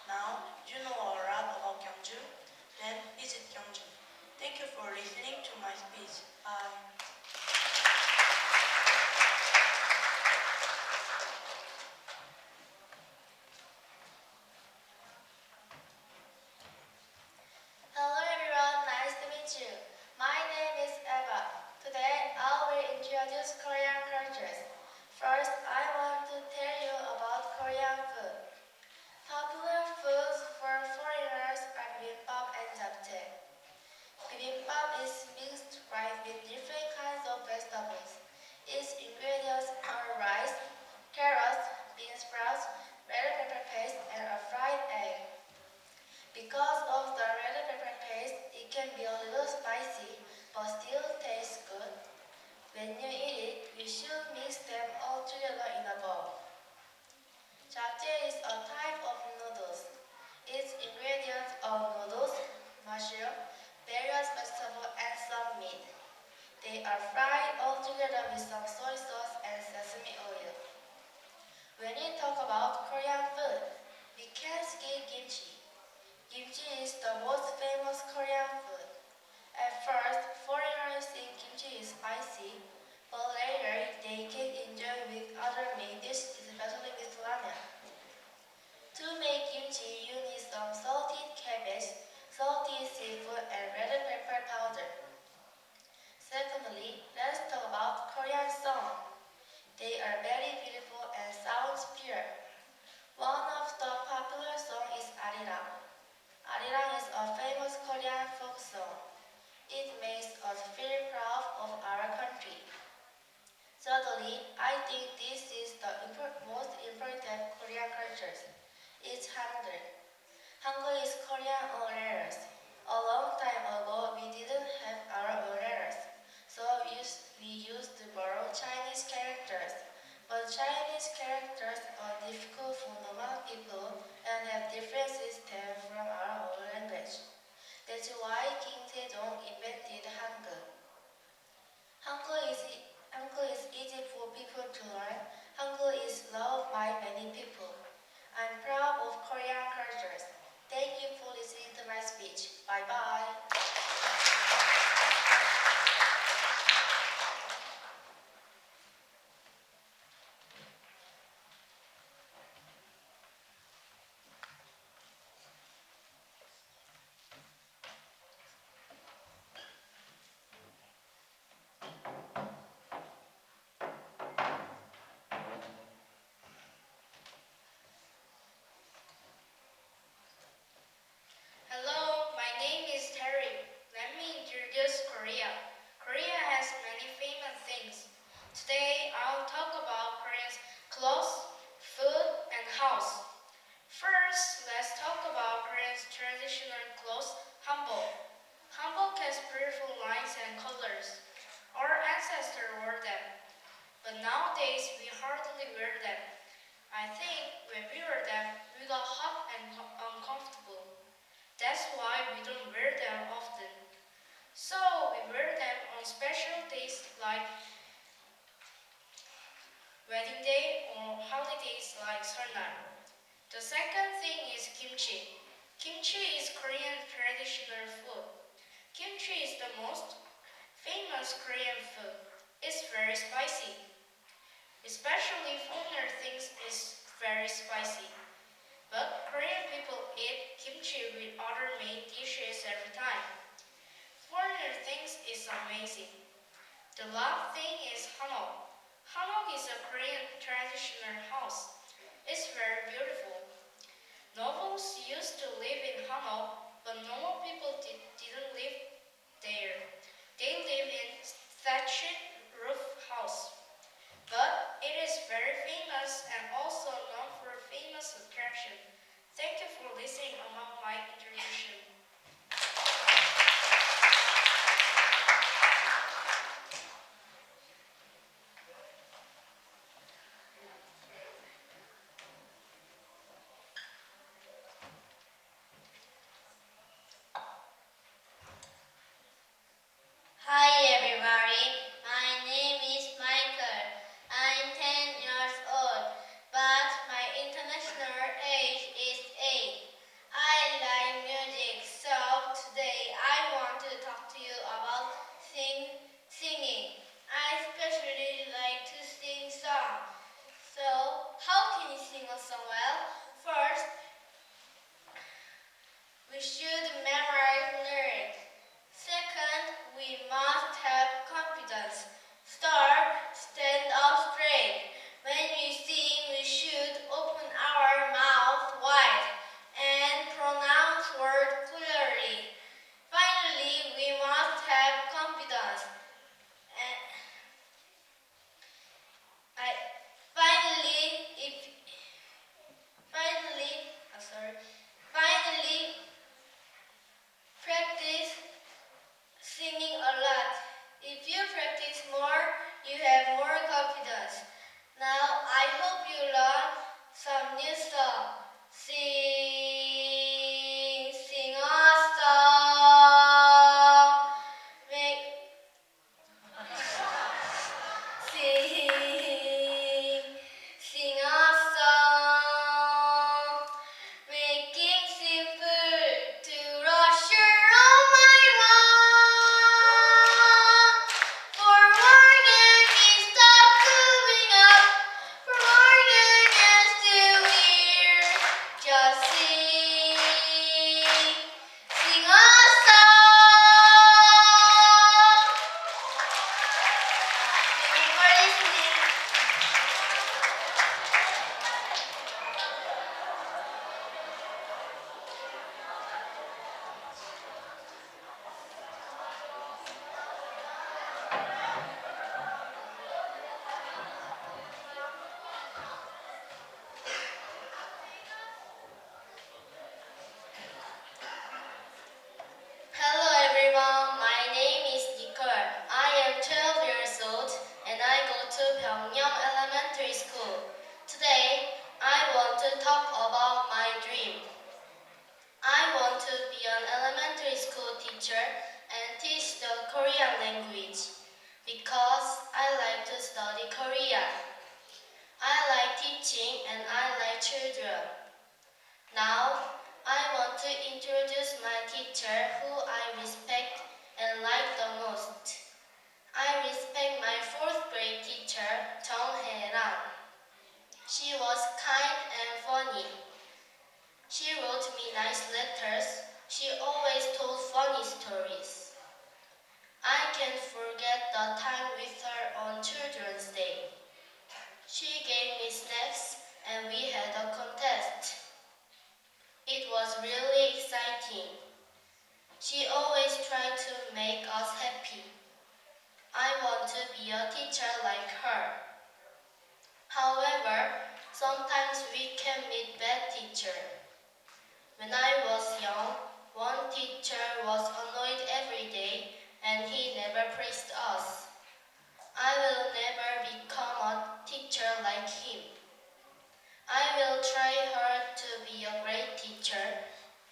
Now you know a lot about Gyeongju. Then visit Gyeongju. Thank you for listening to my speech. Bye. Hello everyone, nice to meet you. My name is Eva. Today I will introduce Korean cultures. First, I want to tell you about Korean food. Popular foods for foreigners are bibimbap and japchae. Bibimbap is mixed rice with different kinds of vegetables. Its ingredients are rice, carrots, bean sprouts, red pepper paste, and a fried egg. Because of the red pepper paste, it can be a little spicy, but still tastes good. When you eat it, you should mix them all together in a bowl. Japchae is a type of noodles. Its ingredients are noodles, mushroom, various vegetables, and some meat. They are fried all together with some soy sauce and sesame oil. When we talk about Korean food, we can't skip kimchi. Kimchi is the most famous Korean food. At first, foreigners think kimchi is spicy, but later they can enjoy with other main dishes, especially with ramen. To make kimchi, you need some salted cabbage, salted seafood, and red pepper powder. Secondly, let's talk about Korean song. They are very beautiful and sounds pure. One of the popular songs is Arirang. Arirang is a famous Korean folk song. It makes us feel proud of our country. Thirdly, I think this is the most important Korean culture. It's Hangul. Hangul is Korean own letters. A long time ago, we didn't have our own letters, so we used to borrow Chinese characters. But Chinese characters are difficult for normal people and have different systems from our own language. That's why King Sejong invented Hangul. Hangul is, Hangul is easy for people to learn. Hangul is loved by many people. I'm proud of Korean cultures. Thank you for listening to my speech. Bye bye. Hello, my name is Terry. Let me introduce Korea. Korea has many famous things. Today, I'll talk about Korea's clothes, food, and house. First, let's talk about Korea's traditional clothes, hanbok. Hanbok has beautiful lines and colors. Our ancestors wore them, but nowadays we hardly wear them. I think when we wear them, we got hot and uncomfortable. That's why we don't wear them often. So we wear them on special days like wedding day or holidays like Seollal. The second thing is kimchi. Kimchi is Korean traditional food. Kimchi is the most famous Korean food. It's very spicy. Especially foreigner thinks it's very spicy. But Korean people eat kimchi with other main dishes every time. Foreigner thinks it's amazing. The last thing is hanok. Hanok is a Korean traditional house. It's very beautiful. Nobles used to live in hanok, but normal people didn't live there. They live in thatched roof house. But it is very famous and also known for a famous attraction. Thank you for listening about my introduction. Hi everybody, my name is Michael. I'm 10 years old, but my international age is 8. I like music, so today I want to talk to you about singing. I especially like to sing songs. So, how can you sing a song well? First, we should memorize lyrics. Second, we must have confidence. Third, stand up straight. When we sing, we should open our mouth wide and pronounce words clearly. Finally, we must have confidence. And I, finally, if finally, I'm sorry. Finally, practice singing a lot. If you practice more, you have more confidence. Now, I hope you learn some new song. Sing a song. Make Korean language because I like to study Korean. I like teaching and I like children. Now, I want to introduce my teacher who I respect and like the most. I respect my fourth grade teacher, Jung Hae-ran. She was kind and funny. She wrote me nice letters. She always told funny stories. I can't forget the time with her on Children's Day. She gave me snacks and we had a contest. It was really exciting. She always tried to make us happy. I want to be a teacher like her. However, sometimes we can meet bad teachers. When I was young, one teacher was annoyed every day and he never praised us. I will never become a teacher like him. I will try hard to be a great teacher.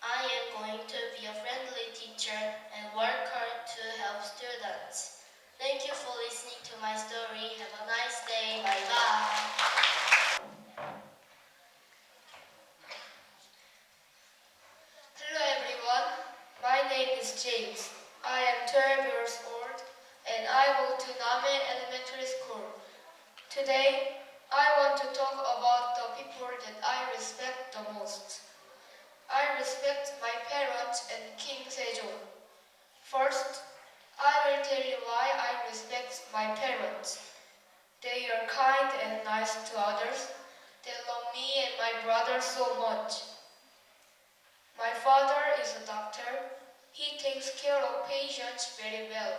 I am going to be a friendly teacher and work hard to help students. Thank you for listening to my story. Have a nice day. Bye-bye. Hello everyone, my name is James. I am 12 years old and I go to Name Elementary School. Today, I want to talk about the people that I respect the most. I respect my parents and Kim Sejong. First, I will tell you why I respect my parents. They are kind and nice to others. They love me and my brother so much. My father is a doctor. He takes care of patients very well.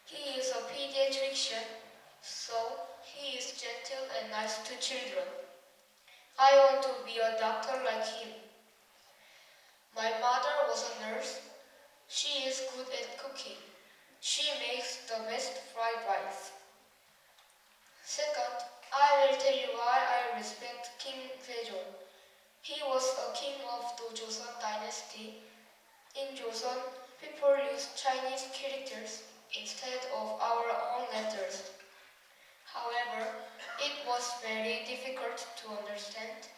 He is a pediatrician, so he is gentle and nice to children. I want to be a doctor like him. My mother was a nurse. She is good at cooking. She makes the best fried rice. Second, I will tell you why I respect King Sejong. He was a king of the Joseon dynasty. In Joseon, people used Chinese characters instead of our own letters. However, it was very difficult to understand,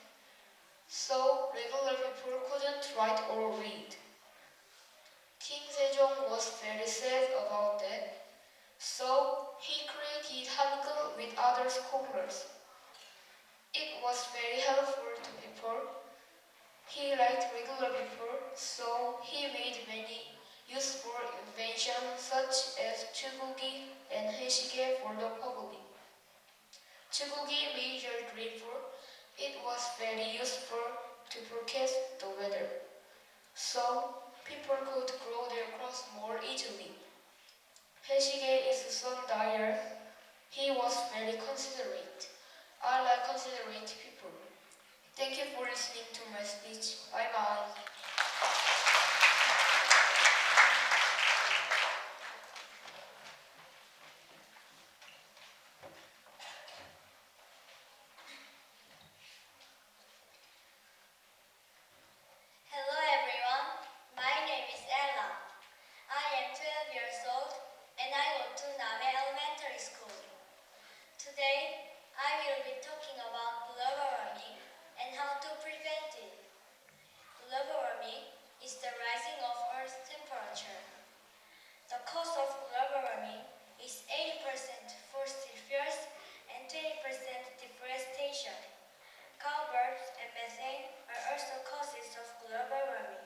so regular people couldn't write or read. King Sejong was very sad about that, so he created Hangul with other scholars. It was very helpful to people. He liked regular people, so he made many useful inventions such as Chugugi and Heshige for the public. Chugugi measured rainfall. It was very useful to forecast the weather, so people could grow their crops more easily. Heshige is a son dyer. He was very considerate. I like considerate people. Thank you for listening to my speech. Bye-bye. Hello everyone, my name is Ella. I am 12 years old and I go to Name Elementary School. Today, I will be talking about global warming and how to prevent it. Global warming is the rising of Earth's temperature. The cause of global warming is 80% fossil fuels and 20% deforestation. Carbons and methane are also causes of global warming.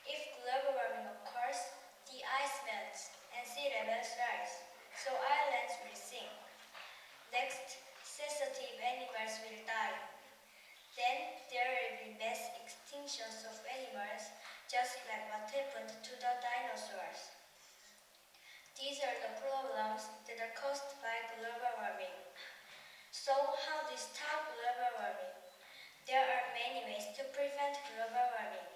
If global warming occurs, the ice melts and sea levels rise, so islands will sink. Next, sensitive animals will die. Then there will be mass extinctions of animals, just like what happened to the dinosaurs. These are the problems that are caused by global warming. So how to stop global warming? There are many ways to prevent global warming.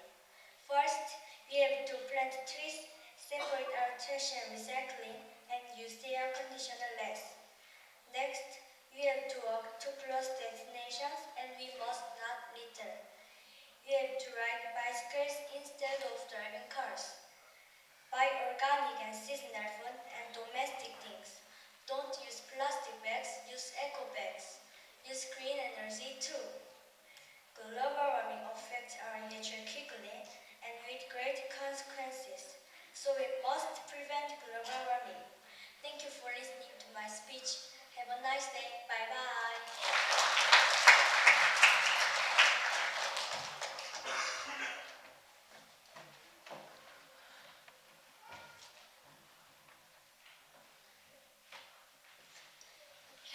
First, we have to plant trees, separate our trash and recycling, and use the air conditioner less. Next, we have to walk to close destinations and we must not litter. We have to ride bicycles instead of driving cars. Buy organic and seasonal food and domestic things. Don't use plastic bags, use eco bags. Use green energy too. Global warming affects our nature quickly and with great consequences, so we must prevent global warming. Thank you for listening to my speech. Have a nice day. Bye bye.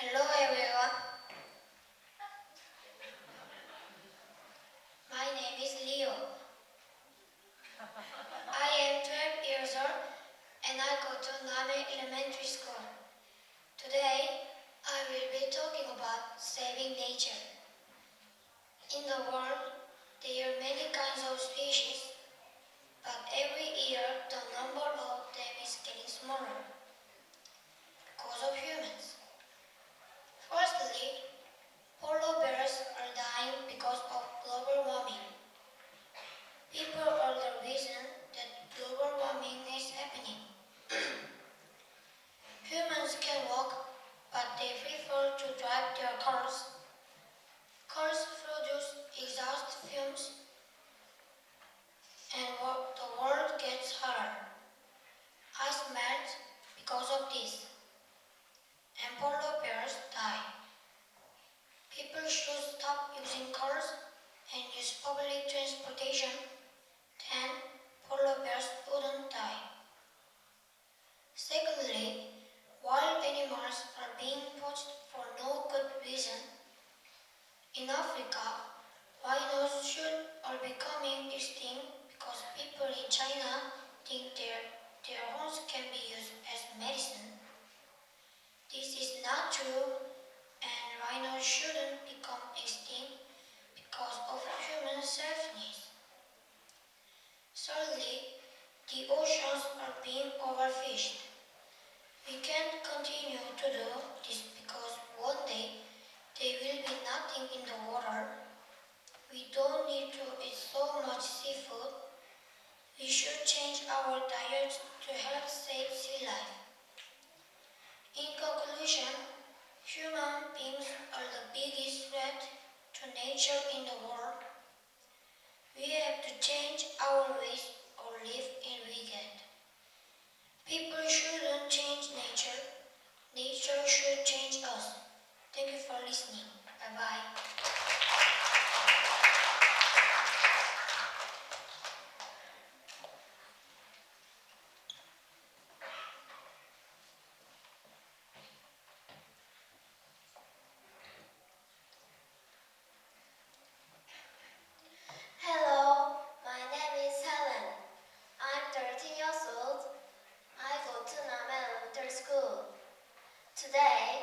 Hello everyone. My name is Leo. I am 12 years old and I go to Name Elementary School. Today, I will be talking about saving nature. In the world, there are many kinds of species, but every year the number of them is getting smaller because of humans. Firstly, polar bears are dying because of global warming. People are the reason that global warming is happening. Humans can walk, but they prefer to drive their cars. Cars produce exhaust fumes, and the world gets hotter. Ice melts because of this, and polar bears die. People should stop using cars and use public transportation, then polar bears wouldn't die. Secondly, wild animals are being poached for no good reason. In Africa, rhinos are becoming extinct because people in China think their horns can be used as medicine. This is not true, and rhinos shouldn't become extinct because of human selfishness. Thirdly, the oceans are being overfished. We can't continue to do this because one day there will be nothing in the water. We don't need to eat so much seafood. We should change our diets to help save sea life. In conclusion, human beings are the biggest threat to nature in the world. We have to change our ways or live in regret. People shouldn't change nature. Nature should change us. Thank you for listening. Bye-bye. Hello, my name is Helen. I'm 13 years old. I go to Name Elementary School. Today,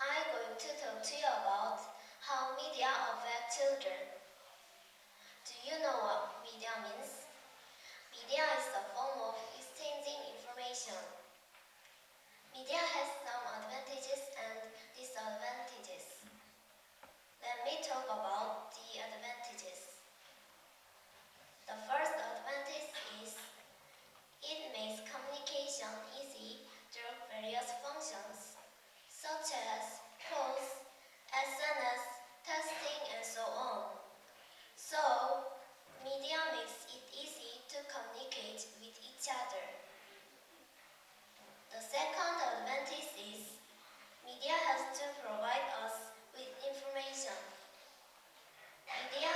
I'm going to talk to you about how media affect children. Do you know what media means? Media is a form of exchanging information. Media has some advantages and disadvantages. Let me talk about the advantages. The first advantage is it makes communication easy through various functions, such as calls, SNS, testing, and so on. So, media makes it easy to communicate with each other. The second advantage is media has to provide us with information. Media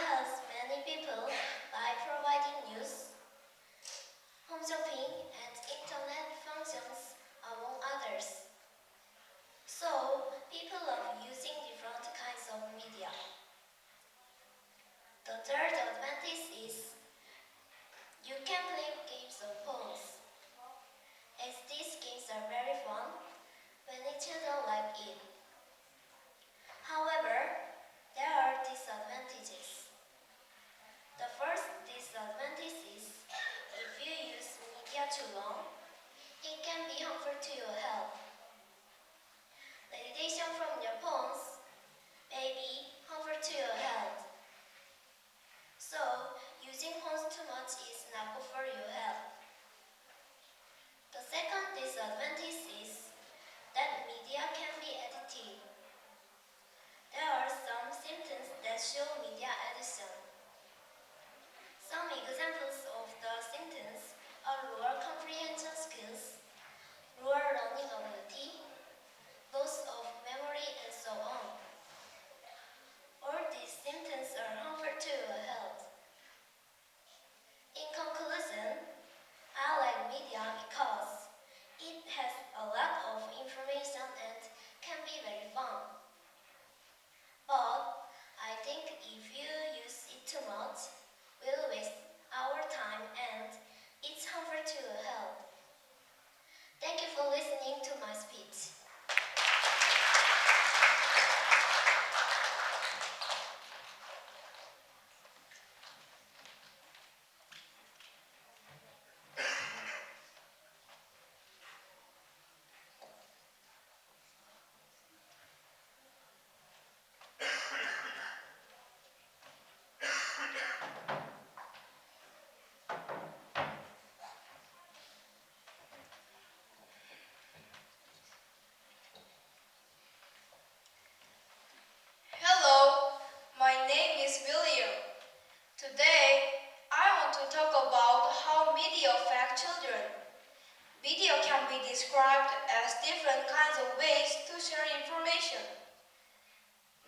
described as different kinds of ways to share information.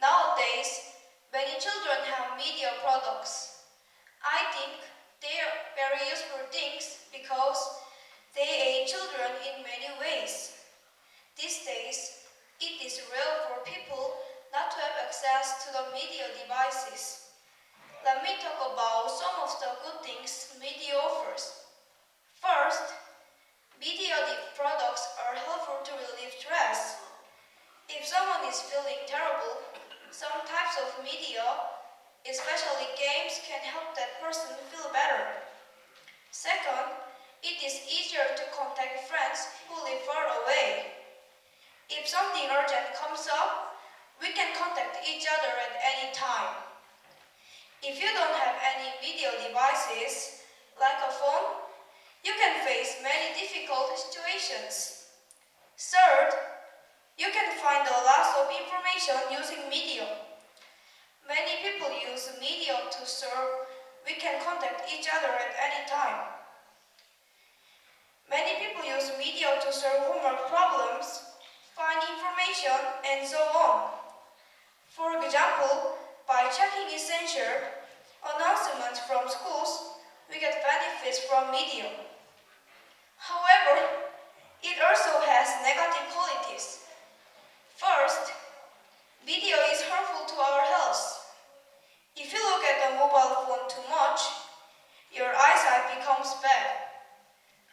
Nowadays, many children have media products. I think they are very useful things because they aid children in many ways. These days, it is rare for people not to have access to the media devices. Let me talk about some of the good things media offers. First, media products are helpful to relieve stress. If someone is feeling terrible, some types of media, especially games, can help that person feel better. Second, it is easier to contact friends who live far away. If something urgent comes up, we can contact each other at any time. If you don't have any video devices, like a phone, you can face many difficult situations. Third, you can find a lot of information using media. Many people use media to serve. We can contact each other at any time. Many people use media to solve homework problems, find information, and so on. For example, by checking essential announcements from schools, we get benefits from media. However, it also has negative qualities. First, video is harmful to our health. If you look at the mobile phone too much, your eyesight becomes bad.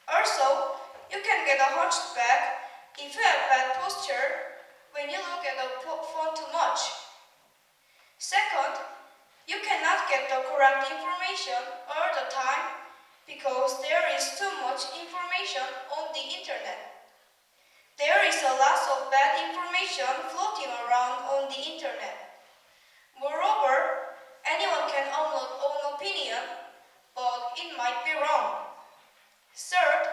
Also, you can get a hunched back if you have bad posture when you look at the phone too much. Second, you cannot get the correct information all the time because there is too much information on the internet. There is a lot of bad information floating around on the internet. Moreover, anyone can upload own opinion, but it might be wrong. Third,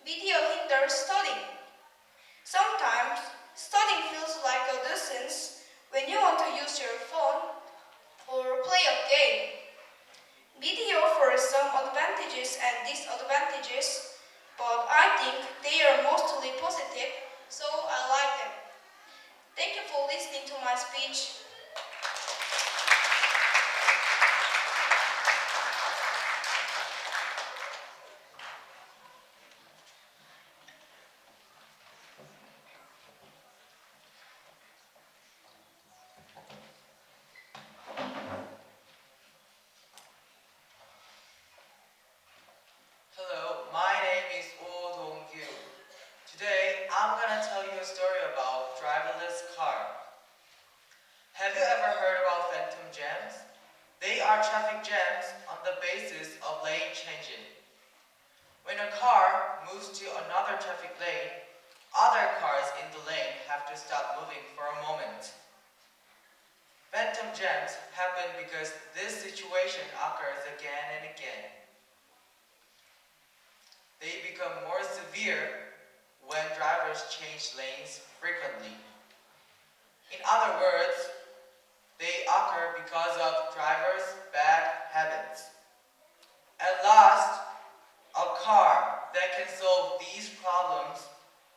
video hinders studying. Sometimes, studying feels like a nuisance when you want to use your phone or play a game. Media offers some advantages and disadvantages, but I think they are mostly positive, so I like them. Thank you for listening to my speech. Hello, my name is Oh Dong-gyu. Today, I'm gonna tell you a story about driverless car. Have you ever heard about phantom jams? They are traffic jams on the basis of lane changing. When a car moves to another traffic lane, other cars in the lane have to stop moving for a moment. Phantom jams happen because this situation occurs again and again. They become more severe when drivers change lanes frequently. In other words, they occur because of drivers' bad habits. At last, a car that can solve these problems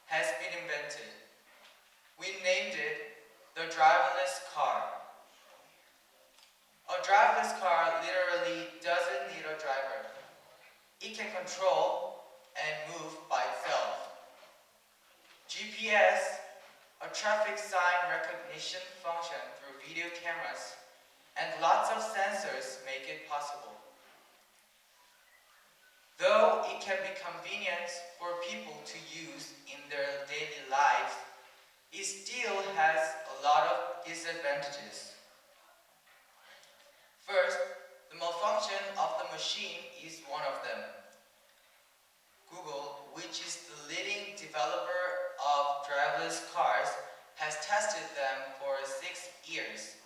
has been invented. We named it the driverless car. A driverless car literally doesn't need a driver. It can control and move by itself. GPS, a traffic sign recognition function through video cameras, and lots of sensors make it possible. Though it can be convenient for people to use in their daily lives, it still has a lot of disadvantages. First, the malfunction of the machine is one of them. Google, which is the leading developer of driverless cars, has tested them for 6 years.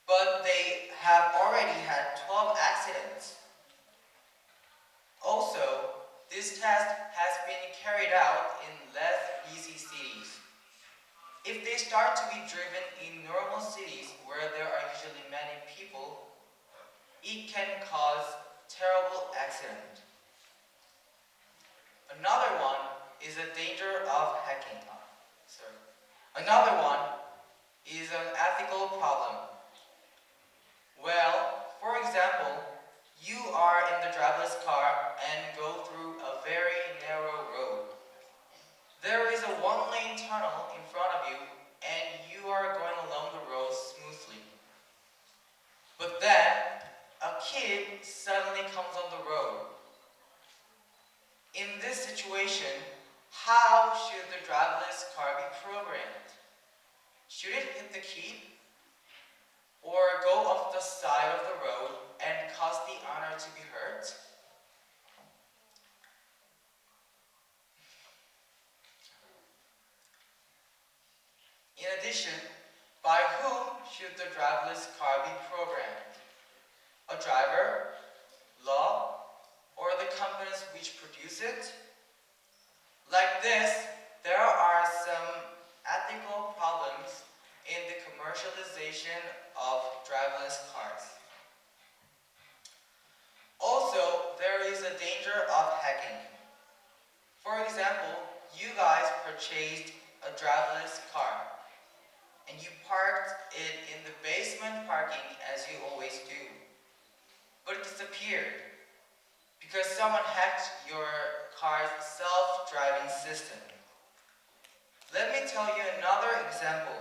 But they have already had 12 accidents. Also, this test has been carried out in less busy cities. If they start to be driven in normal cities where there are usually many people, it can cause terrible accident. Another one is a danger of hacking. Sorry. Another one is an ethical problem. Well, for example, you are in the driverless car and go through a very narrow road. There is a one-lane tunnel in front of you and you are going along the road smoothly. But then, a kid suddenly comes on the road. In this situation, how should the driverless car be programmed? Should it hit the kid? Or go off the side of the road and cause the owner to be hurt? In addition, by whom should the driverless car be programmed? A driver, law, or the companies which produce it? Like this, there are some ethical problems in the commercialization of driverless cars. Also, there is a danger of hacking. For example, you guys purchased a driverless car and you parked it in the basement parking as you always do. But it disappeared because someone hacked your car's self-driving system. Let me tell you another example.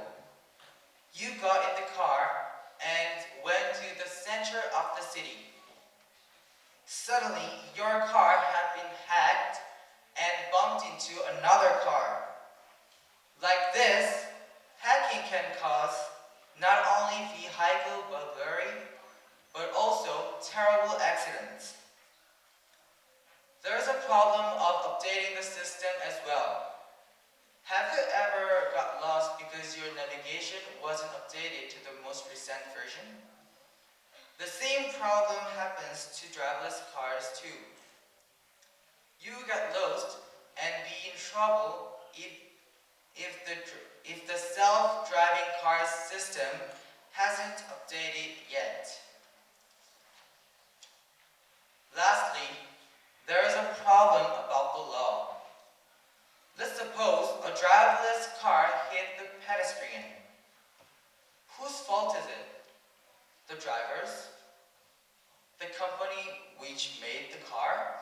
You got in the car and went to the center of the city. Suddenly, your car had been hacked and bumped into another car. Like this, hacking can cause not only vehicle burglary, but also terrible accidents. There is a problem of updating the system as well. Have you ever got lost because your navigation wasn't updated to the most recent version? The same problem happens to driverless cars too. You get lost and be in trouble if the self-driving car system hasn't updated yet. Lastly, there is a problem about the law. Let's suppose a driverless car hit the pedestrian. Whose fault is it? The driver's? The company which made the car?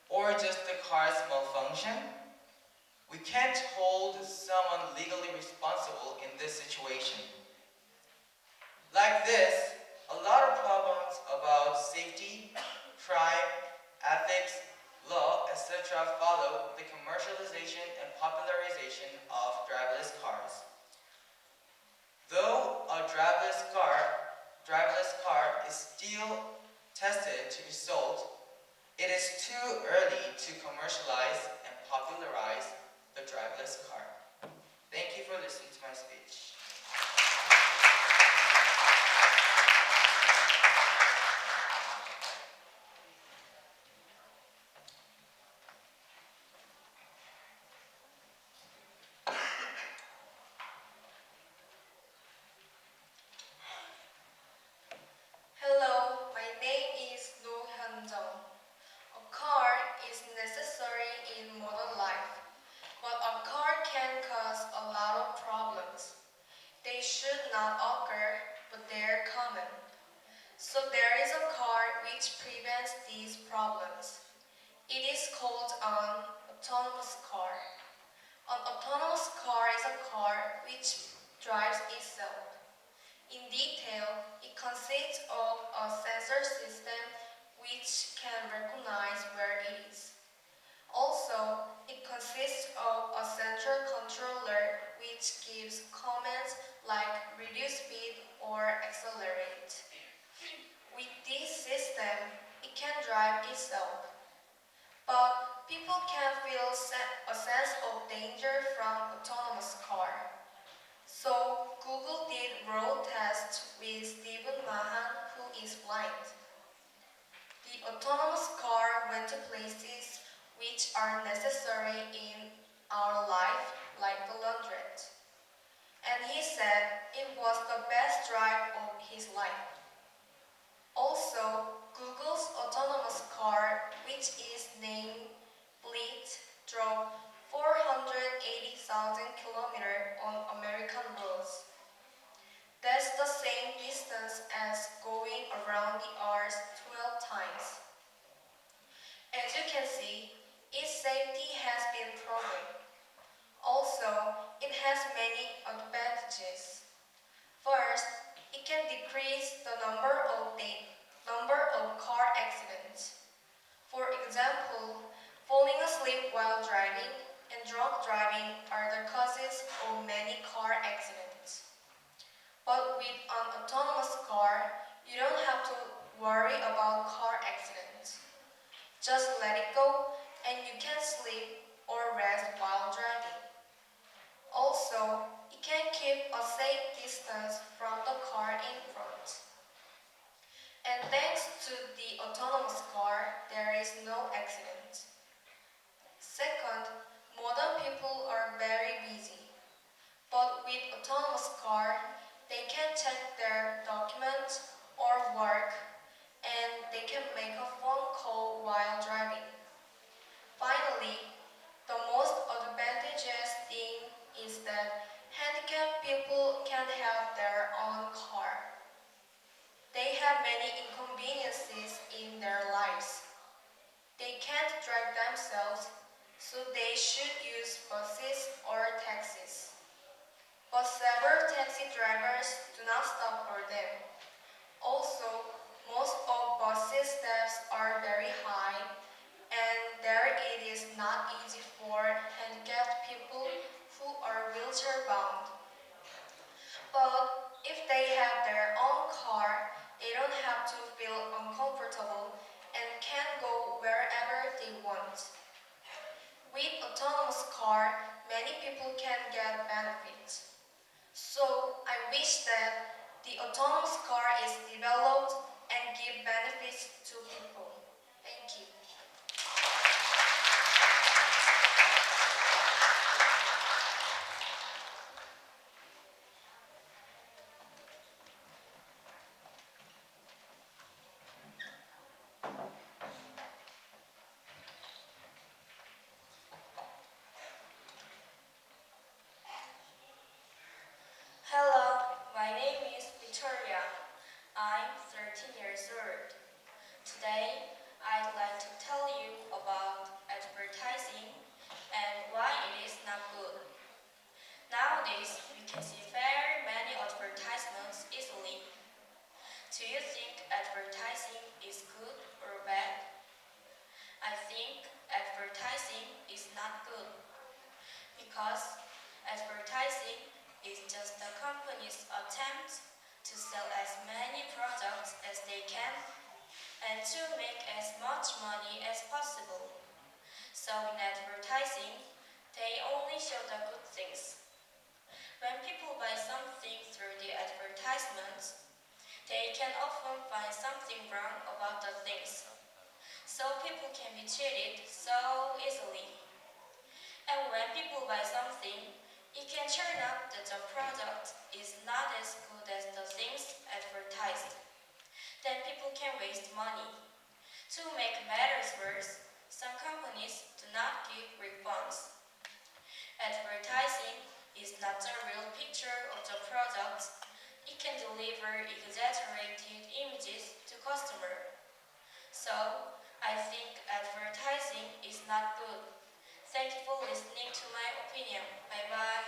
Or just the car's malfunction? We can't hold someone legally responsible in this situation. Like this, a lot of problems about safety, crime, ethics, law, etc. follow the commercialization and popularization of driverless cars. Though a driverless car is still tested to be sold, it is too early to commercialize and popularize the driverless car. Thank you for listening to my speech. Hello, my name is No Hyun-jung. A car is necessary in modern life, but a car can cause a lot of problems. They should not occur, but they're common. So there is a car which prevents these problems. It is called an autonomous car. An autonomous car is a car which drives itself. In detail, it consists of a sensor system which can recognize where it is. Also, it consists of a central controller which gives commands like reduce speed or accelerate. With this system, it can drive itself. But people can feel a sense of danger from autonomous car. So Google did road tests with Stephen Mahan, who is blind. The autonomous car went to places which are necessary in our life, like the laundrette. And he said it was the best drive of his life. Also, Google's autonomous car, which is named Fleet, drove American roads. That's the same distance as going around the Earth 12 times. As you can see, its safety has been proven. Also, it has many advantages. First, it can decrease the number of car accidents. For example, falling asleep while driving and drunk driving are the causes of many car accidents. But with an autonomous car, you don't have to worry about car accidents. Just let it go and you can sleep or rest while driving. Also, it can keep a safe distance from the car in front. And thanks to the autonomous car, there is no accident. Second, modern people are very busy. But with autonomous car, they can check their documents or work, and they can make a phone call while driving. Finally, the most advantageous thing is that handicapped people can have their own car. They have many inconveniences in their lives. They can't drive themselves, so they should use buses or taxis. But several taxi drivers do not stop for them. Also, most of buses staffs are very high, and there it is not easy for handicapped people who are wheelchair bound. But if they have their own car, they don't have to feel uncomfortable and can go wherever they want. With autonomous car, many people can get benefits. So I wish that the autonomous car is developed and give benefits to people. Thank you. Hello, my name is Victoria. I'm 13 years old. Today, I'd like to tell you about advertising and why it is not good. Nowadays, we can see very many advertisements easily. Do you think advertising is good or bad? I think advertising is not good because advertising is just the company's attempt to sell as many products as they can and to make as much money as possible. So in advertising, they only show the good things. When people buy something through the advertisements, they can often find something wrong about the things. So people can be cheated so easily. And when people buy something, it can turn out that the product is not as good as the things advertised. Then people can waste money. To make matters worse, some companies do not give refunds. Advertising is not the real picture of the product. It can deliver exaggerated images to customers. So, I think advertising is not good. Thank you for listening to my opinion. Bye-bye.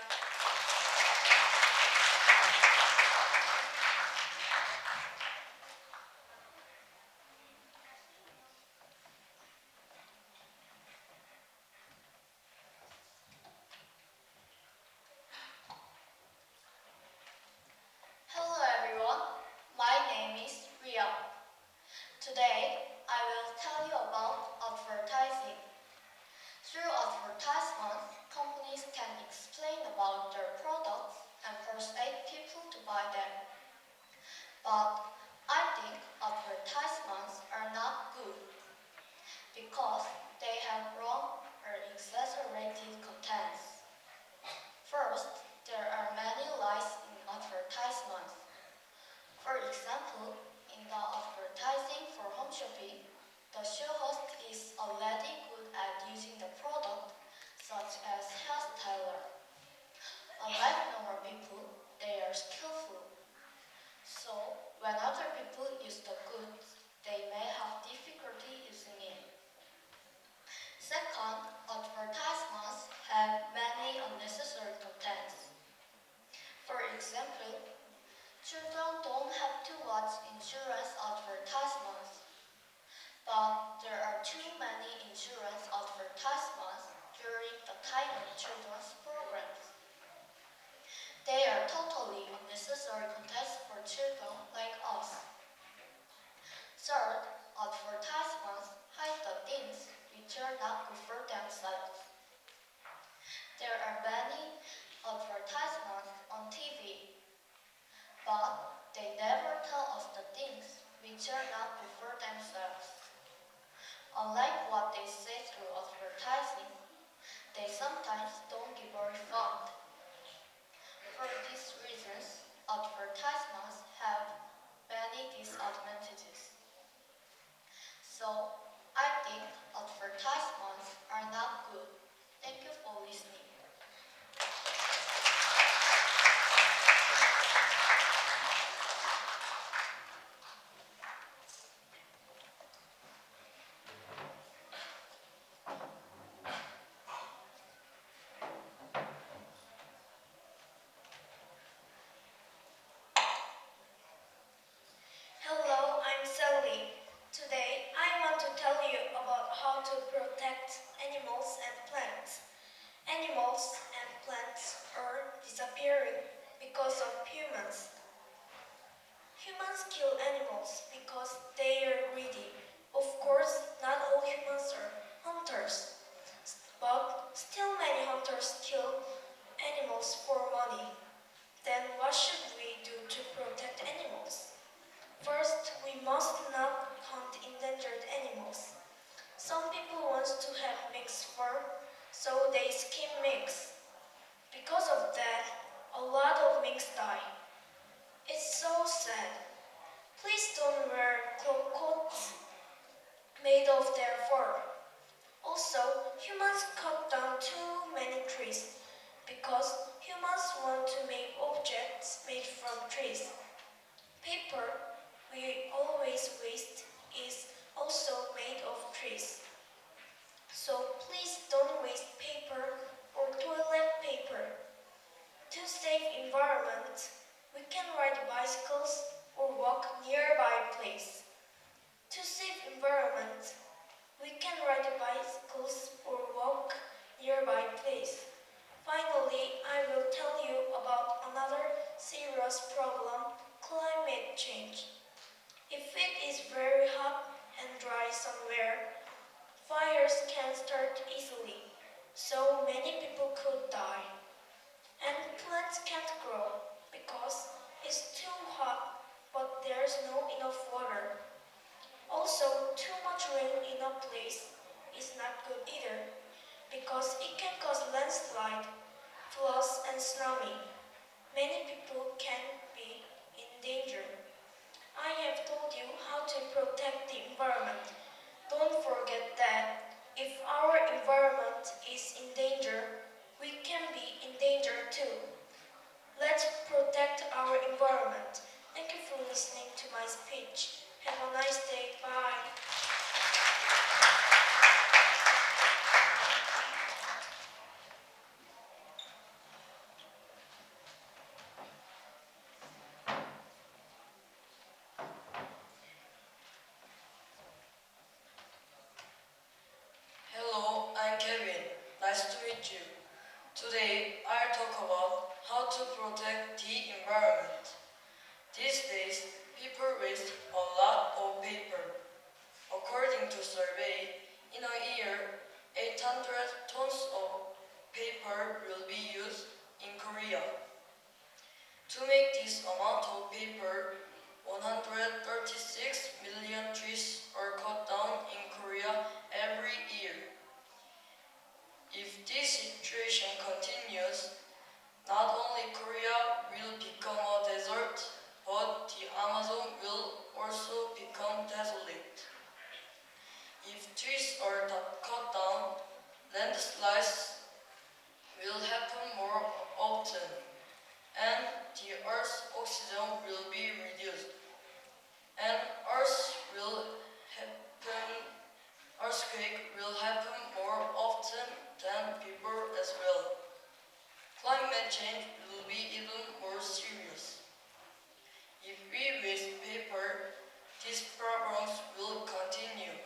Hello everyone, my name is Ria. Today, I will tell you about advertising. Through advertisements, companies can explain about their products and persuade people to buy them. But I think advertisements are not good because they have wrong or exaggerated contents. First, there are many lies in advertisements. For example, in the advertising for home shopping, the show host is already good at using the product, such as hair styler. Unlike normal people, watch insurance advertisements, but there are too many insurance advertisements during the time of children's programs. They are totally unnecessary contests for children like us. Third, advertisements hide the things which are not good for themselves. There are many advertisements on TV, but they never tell us the things which are not good for themselves. Unlike what they say through advertising, they sometimes don't give a refund. For these reasons, advertisements have many disadvantages. So, I think advertisements are not good. Thank you for listening. Hello, I'm Sally. Today, I want to tell you about how to protect animals and plants. Animals and plants are disappearing because of humans. Humans kill animals because they are greedy. Of course, not all humans are hunters, but still many hunters kill animals for money. Then what should we do to protect animals? First, we must not hunt endangered animals. Some people want to have mixed fur, so they skin mix. Because of that, a lot of minks die. It's so sad. Please don't wear coats made of their fur. Also, humans cut down too many trees because humans want to make objects made from trees. Paper we always waste is also made of trees. So please don't waste paper or toilet paper. To save environment, we can ride bicycles or walk nearby place. To save environment, we can ride bicycles or walk nearby place. Finally, I will tell you about another serious problem, climate change. If it is very hot and dry somewhere, fires can start easily, so many people could die. And plants can't grow because it's too hot, but there's no enough water. Also, too much rain in a place is not good either, because it can cause landslide, floods, and tsunami. Many people can be in danger. I have told you how to protect the environment. Don't forget that if our environment is in danger, we can be in danger too. Let's protect our environment. Thank you for listening to my speech. Have a nice day. Bye. Hello, I'm Kevin. Nice to meet you. Today, I'll talk about how to protect the environment. These days, people waste a lot of paper. According to survey, in a year, 800 tons of paper will be used in Korea. To make this amount of paper, 136 million trees are cut down in Korea every year. If this situation continues, not only Korea will become a desert, but the Amazon will also become desolate. If trees are not cut down, landslides will happen more often, and the Earth's oxygen will be reduced, and earthquake will happen more often than people as well. Climate change will be even more serious. If we waste paper, these problems will continue.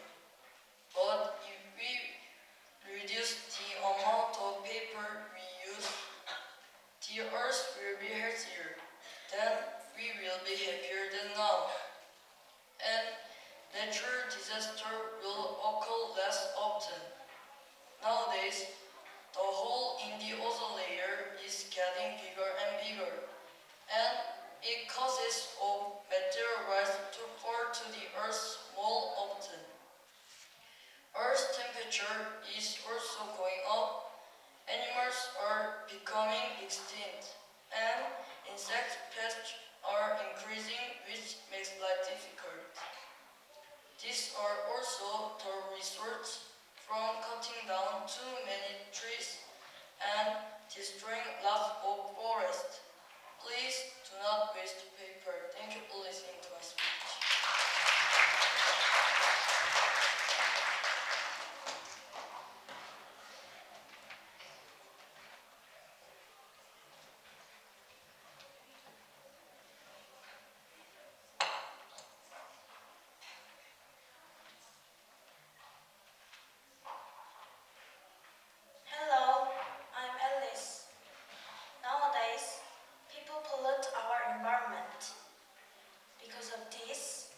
But if we reduce the amount of paper we use, the earth will be healthier. Then we will be happier than now. And natural disaster will occur less often. Nowadays, the hole in the ozone layer is getting bigger and bigger, and it causes of meteorites to fall to the earth more often. Earth's temperature is also going up, animals are becoming extinct, and insect pests are increasing, which makes life difficult. These are also the results from cutting down too many trees and destroying lots of forest. Please do not waste paper. Thank you for listening to my speech. Hello, I'm Alice. Nowadays, people pollute our environment. Because of this,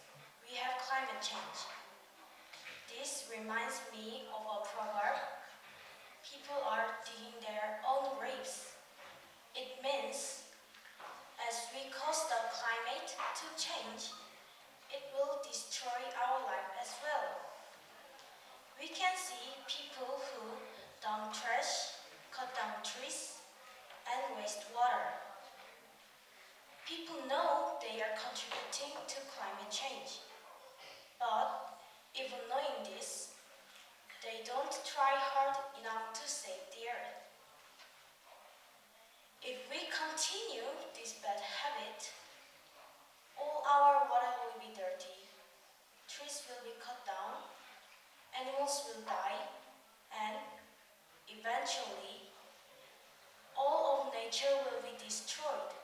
we have climate change. This reminds me of a proverb. People are digging their own graves. It means, as we cause the climate to change, it will destroy our life as well. We can see people who dump trash, cut down trees, and waste water. People know they are contributing to climate change. But even knowing this, they don't try hard enough to save the earth. If we continue this bad habit, all our water will be dirty, trees will be cut down, animals will die, and eventually, all of nature will be destroyed,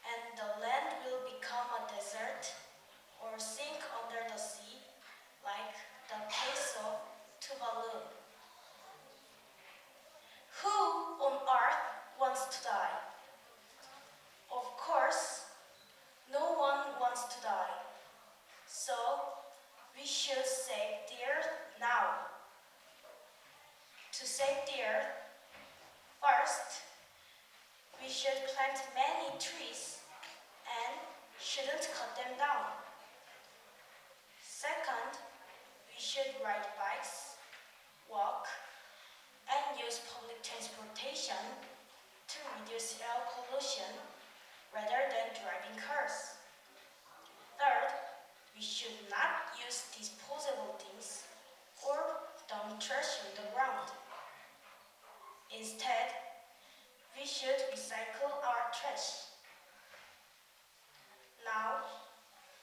and the land will become a desert or sink under the sea, like the case of Tuvalu. Who on earth wants to die? Of course, no one wants to die. So, we should save the earth now. To save the earth, first, we should plant many trees and shouldn't cut them down. Second, we should ride bikes, walk, and use public transportation to reduce air pollution rather than driving cars. Third, we should not use disposable things or dump trash on the ground. Instead, we should recycle our trash. Now,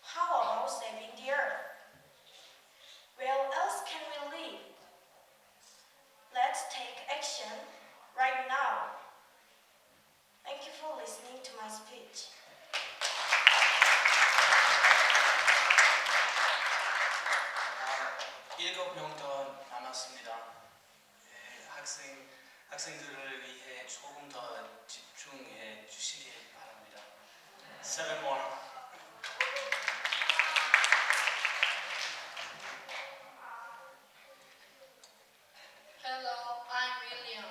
how about saving the earth? Where else can we live? Let's take action right now. Thank you for listening to my speech. 일곱 명 더 남았습니다. 학생들을 위해 조금 더 집중해 주시길 바랍니다. 7 more. Hello, I'm William.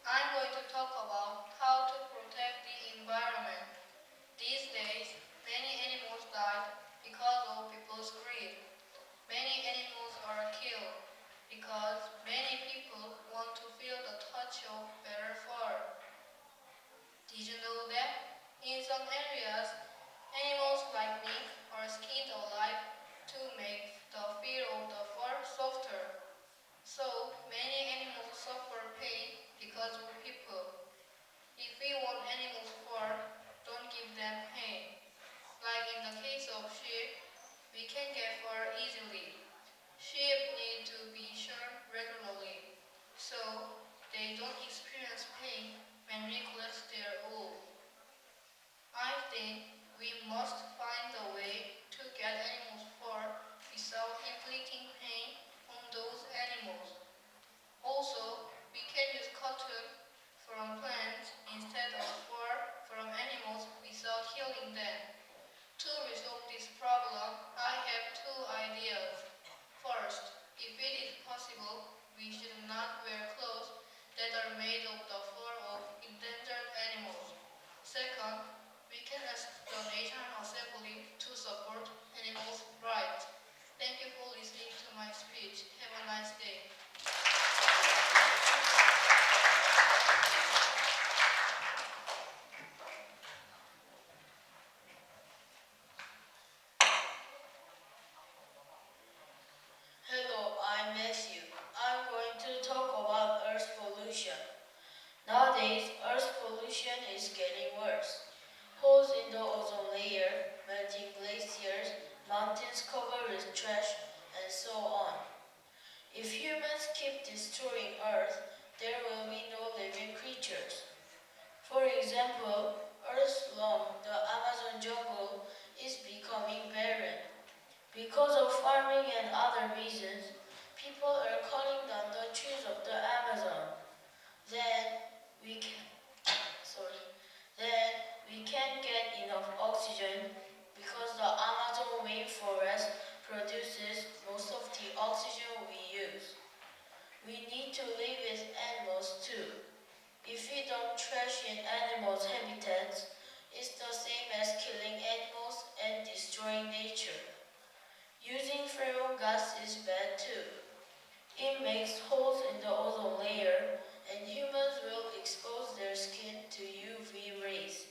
I'm going to talk about how to protect the environment. These days, many animals died because of people's greed. Many animals are killed because many people want to feel the touch of better fur. Did you know that in some areas, animals like mink are skinned alive to make the feel of the fur softer? So many animals suffer pain because of people. If we want animals fur, don't give them pain. Like in the case of sheep, we can get fur easily. Sheep need to be shorn regularly, so they don't experience pain when we collect their wool. I think we must find a way to get animals' fur without inflicting pain on those animals. Also, we can use cotton from plants instead of fur from animals without killing them. To resolve this problem, I have two ideas. First, if it is possible, we should not wear clothes that are made of the fur of endangered animals. Second, we can ask the National Assembly to support animals' rights. Thank you for listening to my speech. Have a nice day. Hello, I'm Matthew. I'm going to talk about Earth pollution. Nowadays, Earth pollution is getting worse. Holes in the ozone layer, melting glaciers, mountains covered with trash, and so on. If humans keep destroying Earth, there will be no living creatures. For example, Earth's lung, the Amazon jungle, is becoming barren. Because of farming and other reasons, people are cutting down the trees of the Amazon. Then we can, then we can't get enough oxygen because the Amazon rainforest produces most of the oxygen we use. We need to live with animals too. If we dump trash in animals' habitats, it's the same as killing animals and destroying nature. Using freon gas is bad too. It makes holes in the ozone layer and humans will expose their skin to UV rays.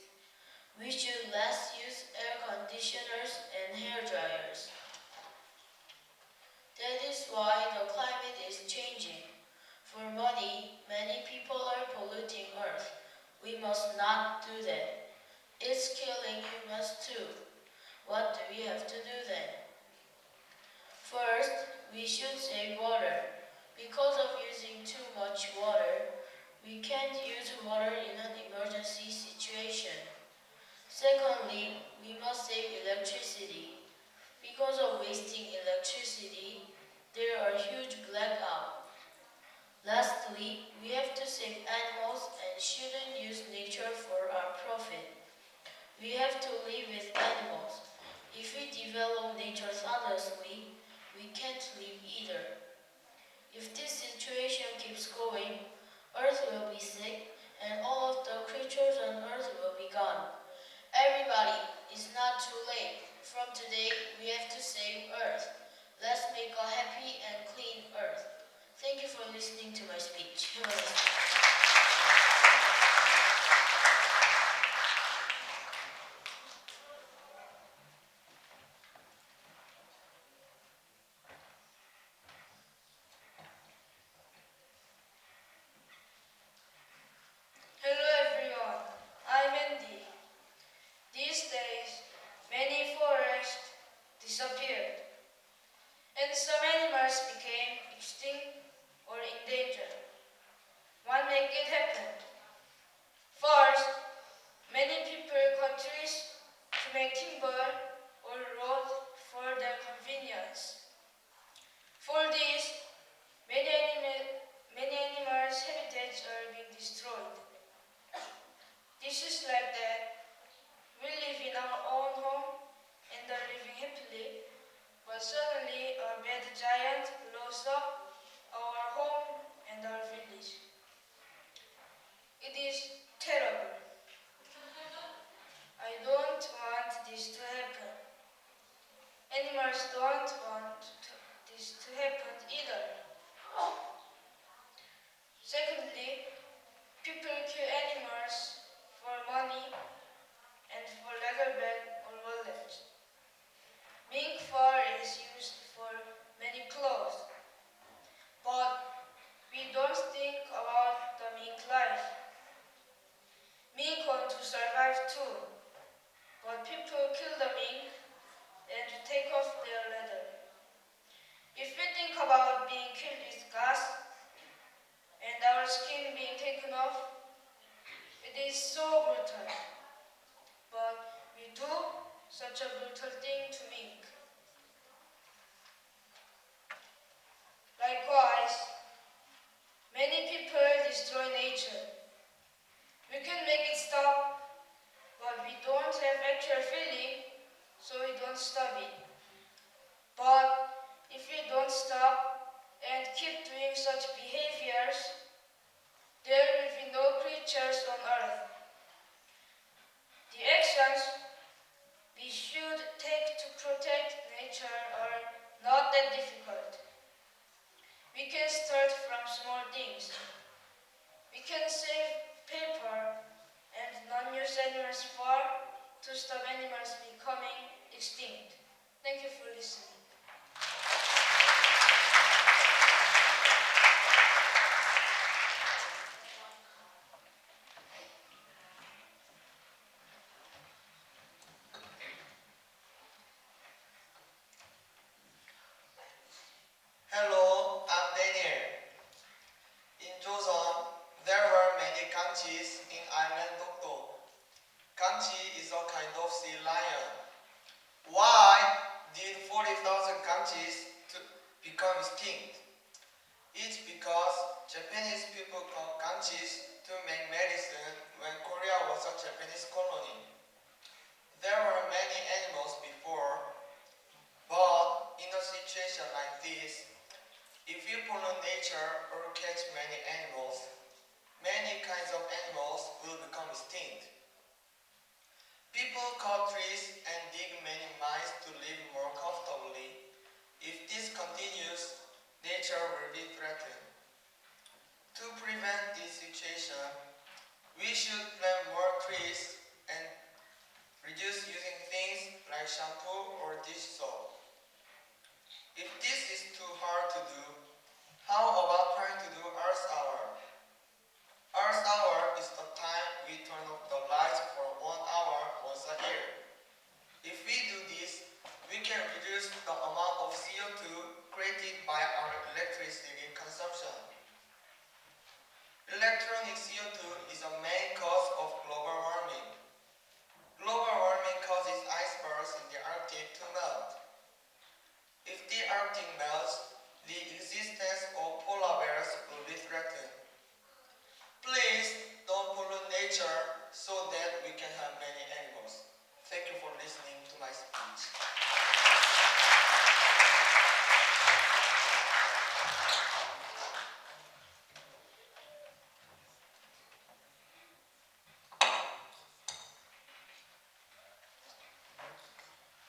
We should less use air conditioners and hair dryers. That is why the climate is changing. For money, many people are polluting Earth. We must not do that. It's killing humans too. What do we have to do then? First, we should save water. Because of using too much water, we can't use water in an emergency situation. Secondly, we must save electricity. Because of wasting electricity, there are huge blackouts. Lastly, we have to save animals and shouldn't use nature for our profit. We have to live with animals. If we develop nature thoughtlessly, we can't live either. If this situation keeps going, Earth will be sick and all of the creatures on Earth will be gone. Everybody, it's not too late. From today, we have to save Earth. Let's make a happy and clean Earth. Thank you for listening to my speech. Have a nice day. Hello everyone, I'm Andy. These days, many forests disappeared, and some animals became extinct or endangered. What make it happen? First, many people cut trees to make timber or road for their convenience. For this, many animals' habitats are being destroyed. This is like that. We live in our own home and are living happily, but suddenly a bad giant blows up our home and our village. It is terrible. I don't want this to happen. Animals don't want this to happen either. Secondly, people kill animals for money and for leather bag or wallet. Mink fur is used for many clothes, but we don't think about the mink life. Mink want to survive too, but people kill the mink and take off their leather. If we think about being killed with gas and our skin being taken off, it is so brutal. but we do such a brutal thing to Mink. Likewise, many people destroy nature. We can make it stop, but we don't have actual feeling, so we don't stop it. But if we don't stop and keep doing such behaviors, there will be no creatures on earth. The actions we should take to protect nature are not that difficult. We can start from small things. We can save paper and non-use animals far to stop animals becoming extinct. Thank you for listening. Hello, I'm Daniel. In Joseon, there were many gangchis in island Dokdo. Gangchi is a kind of sea lion. Why did 40,000 gangchis become extinct? It's because Japanese people caught gangchis to make medicine when Korea was a Japanese colony. There were many animals before, but in a situation like this, if you pollute nature or catch many animals, many kinds of animals will become extinct. People cut trees and dig many mines to live more comfortably. If this continues, nature will be threatened. To prevent this situation, we should plant more trees and reduce using things like shampoo or dish soap. If this is too hard to do, how about trying to do Earth Hour? Earth Hour is the time we turn off the lights for 1 hour once a year. If we do this, we can reduce the amount of CO2 created by our electricity consumption. Electronic CO2 is a main cause of global warming. Global warming causes icebergs in the Arctic to melt. If the Arctic melts, the existence of polar bears will be threatened. Please don't pollute nature so that we can have many animals. Thank you for listening to my speech.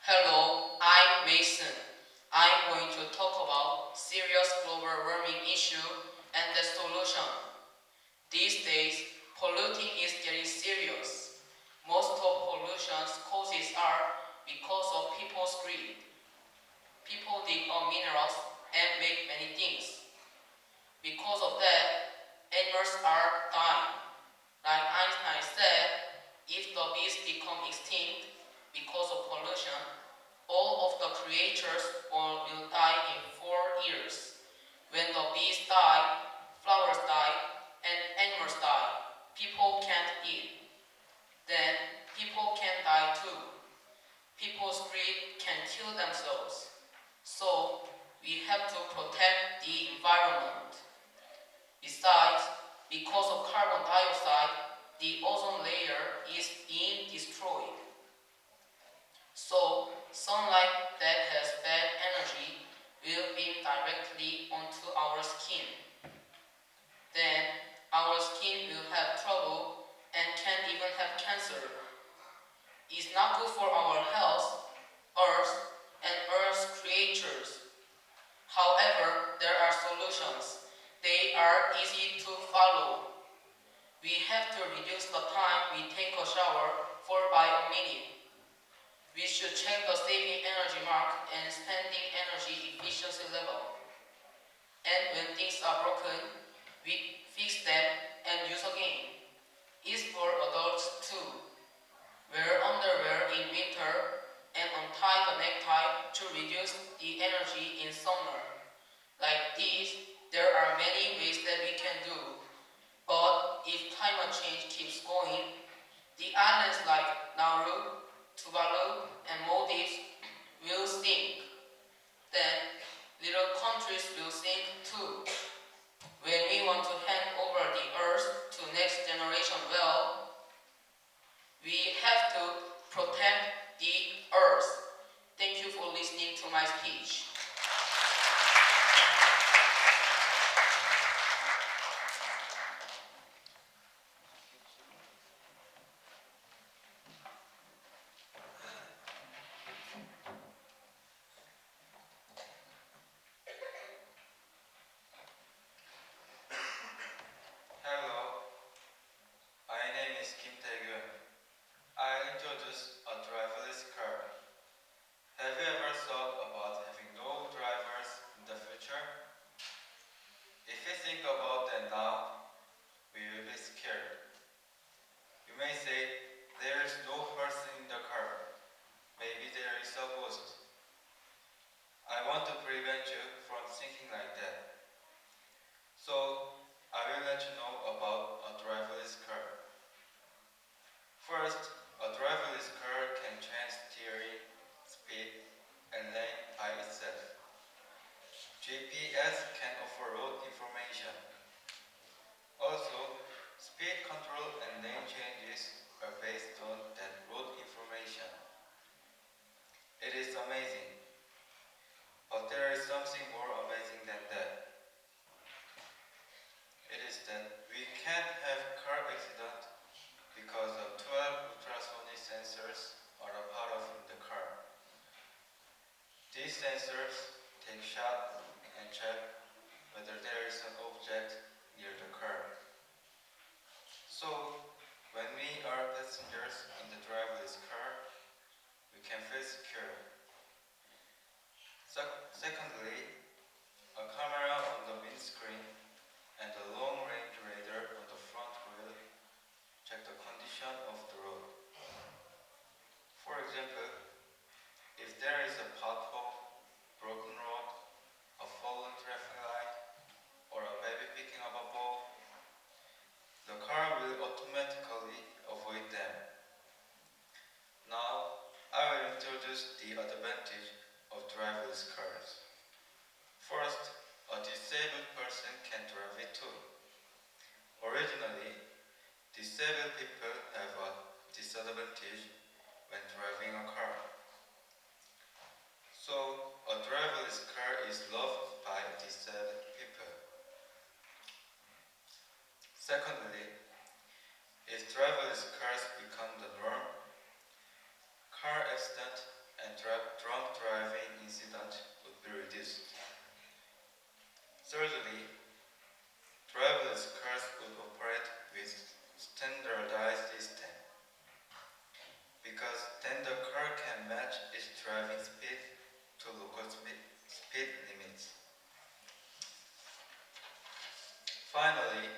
Hello, I'm Mason. I'm going to talk about serious global warming issue and the solution. These days, polluting is getting serious. Most of pollution's causes are because of people's greed. People dig up minerals and make many things. Because of that, animals are dying. Like Einstein said, if the bees become extinct because of pollution, all of the creatures will die in 4 years. When the bees die, flowers die, and animals die. People can't eat. Then people can die too. People's greed can kill themselves. So we have to protect the environment. Besides, because of carbon dioxide, the ozone layer is being destroyed. So sunlight that has bad energy will beam directly onto our skin. Then our skin will have trouble and can even have cancer. It's not good for our health, Earth, and Earth's creatures. However, there are solutions. They are easy to follow. We have to reduce the time we take a shower by a minute. We should check the saving energy mark and spending energy efficiency level. And when things are broken, we fix them and use again. It's for adults too. Wear underwear in winter and untie the necktie to reduce the energy in summer. Like this, there are many ways that we can do. But if climate change keeps going, the islands like Nauru, Tuvalu, and Maldives will sink. Then little countries will sink too. When we want to hand over the earth to next generation, well, we have to protect the earth. Thank you for listening to my speech. Hello, my name is Kim Tae-gyun. I'll introduce a driverless car. Have you ever thought about having no drivers in the future? If we think about that now, we will be scared. You may say, there is no person in the car. Maybe there is a ghost. I want to prevent you from thinking like that. So, I will let you know about a driverless car. First, a driverless car can change steering, speed, and lane by itself. GPS can offer road information. Also, speed control and lane changes are based on that road information. It is amazing. But there is something more amazing than that. It is that we can't have car accident because of 12 ultrasonic sensors are a part of the car. These sensors take shot and check whether there is an object near the car. So, when we are passengers in the driverless car, we can feel secure. Secondly, a camera on the windscreen and a long-range radar on the front wheel check the condition of the road. For example, if there is a pothole, broken road, a fallen traffic light, or a baby picking up a ball, the car will automatically avoid them. Now, I will introduce the advantage of driverless cars. First, a disabled person can drive it too. Originally, disabled people have a disadvantage when driving a car. So, a driverless car is loved by disabled people. Secondly, if driverless cars become the norm, car accident and drunk driving incident would be reduced. Thirdly, driverless cars would operate with standardized system, because then the car can match its driving speed to local speed limits. Finally,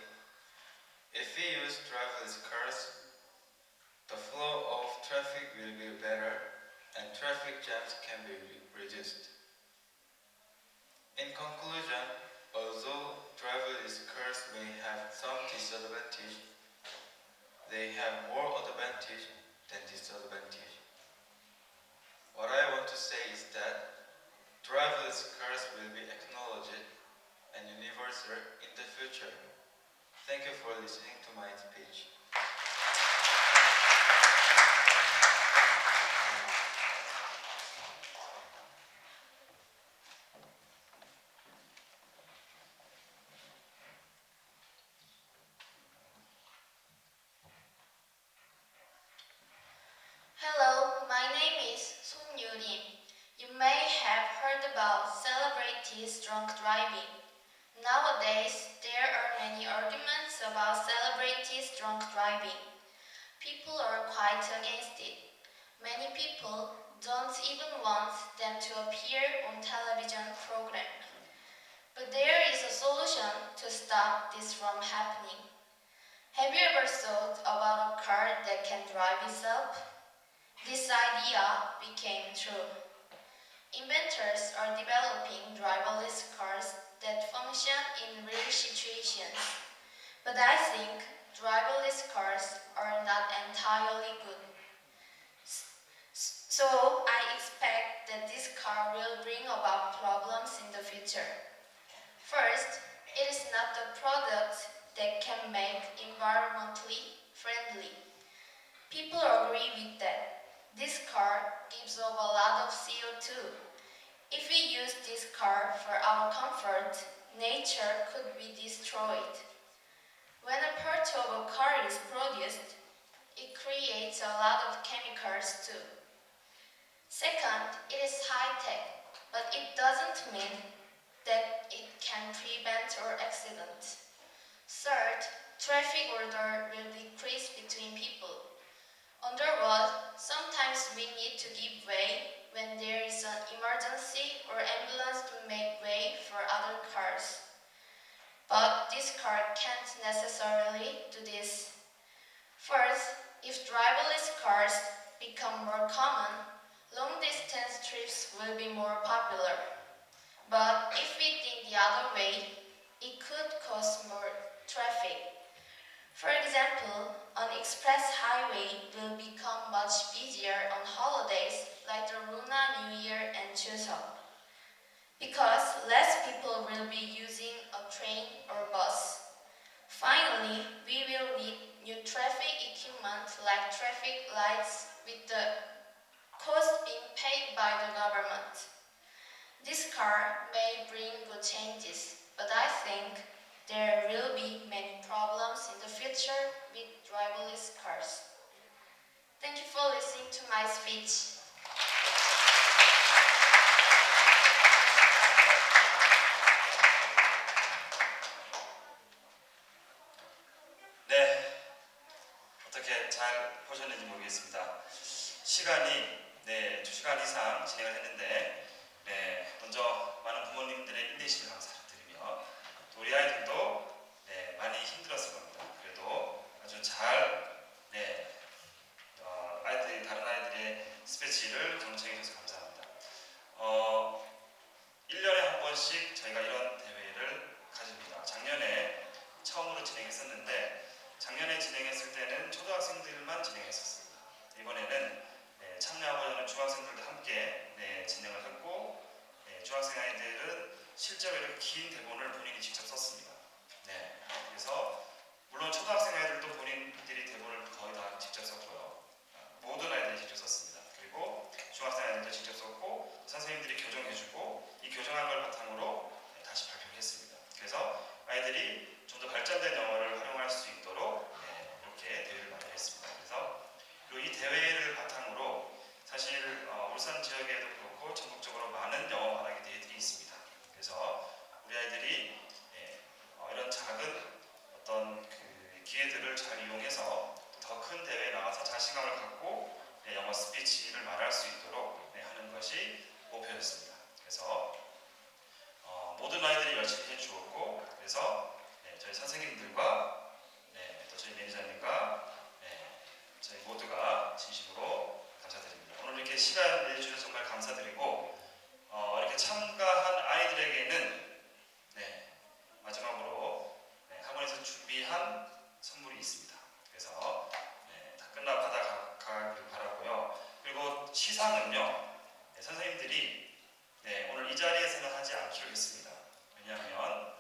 if we use driverless cars, the flow of traffic will be better and traffic jams can be reduced. In conclusion, although driverless cars may have some disadvantage, they have more advantage than disadvantage. What I want to say is that driverless cars will be acknowledged and universal in the future. Thank you for listening to my speech. Hello, my name is Song Yu-rim. You may have heard about celebrities drunk driving. Nowadays, there are many arguments about celebrities drunk driving. People are quite against it. Many people don't even want them to appear on television programs. But there is a solution to stop this from happening. Have you ever thought about a car that can drive itself? This idea became true. Inventors are developing driverless cars that function in real situations. But I think driverless cars are not entirely good. So I expect that this car will bring about problems in the future. First, it is not the product that can make environmentally friendly. People agree with that. This car gives off a lot of CO2. If we use this car for our comfort, nature could be destroyed. When a part of a car is produced, it creates a lot of chemicals too. Second, it is high-tech, but it doesn't mean that it can prevent or accident. Third, traffic order will decrease between people. On the road, sometimes we need to give way when there is an emergency or ambulance to make way for other cars. But this car can't necessarily do this. First, if driverless cars become more common, long-distance trips will be more popular. But if we think the other way, it could cause more traffic. For example, an express highway will become much busier on holidays like the Lunar New Year and Chuseok, because less people will be using a train or bus. Finally, we will need new traffic equipment like traffic lights with the cost being paid by the government. This car may bring good changes, but I think there will be many problems in the future with driverless cars. Thank you for listening to my speech. 네, 어떻게 잘 보셨는지 모르겠습니다. 시간이 2시간 이상 진행을 했는데 먼저 많은 부모님들의 인내심을 감사드리며 또 우리 아이들도 많이 힘들었을 겁니다. 그래도 아주 잘 다른 아이들의 스피치를 경청해 주셔서 감사합니다. 1년에 한 번씩 저희가 이런 대회를 가집니다. 작년에 처음으로 진행했었는데 작년에 진행했을 때는 초등학생들만 진행했었습니다. 이번에는 참여하고 있는 중학생들도 함께 진행을 했고 중학생 아이들은 실제로 이렇게 긴 대본을 본인이 직접 썼습니다. 그래서 물론 초등학생 아이들도 본인들이 대본을 거의 다 직접 썼고요. 모든 아이들이 직접 썼습니다. 그리고 중학생 아이들도 직접 썼고 선생님들이 교정해주고 이 교정한 걸 바탕으로 다시 발표를 했습니다. 그래서 아이들이 좀 더 발전된 영어를 활용할 수 있도록 이렇게 대회를 마련했습니다. 그래서 그리고 이 대회를 바탕으로 사실 울산 지역에도 그렇고 전국적으로 많은 영어 말하기 대회들이 있습니다. 그래서 우리 아이들이 이런 작은 어떤 그 기회들을 잘 이용해서 더 큰 대회에 나가서 자신감을 갖고 영어 스피치를 말할 수 있도록 하는 것이 목표였습니다. 그래서 모든 아이들이 열심히 해주었고 그래서 저희 선생님들과 또 저희 매니저님과 저희 모두가 진심으로 감사드립니다. 오늘 이렇게 시간 내주셔서 정말 감사드리고 이렇게 참가한 아이들에게는 마지막으로 학원에서 준비한 선물이 있습니다. 그래서 다 끝나고 받아가길 바라고요. 그리고 시상은요 선생님들이 오늘 이 자리에서는 하지 않기로 했습니다. 왜냐하면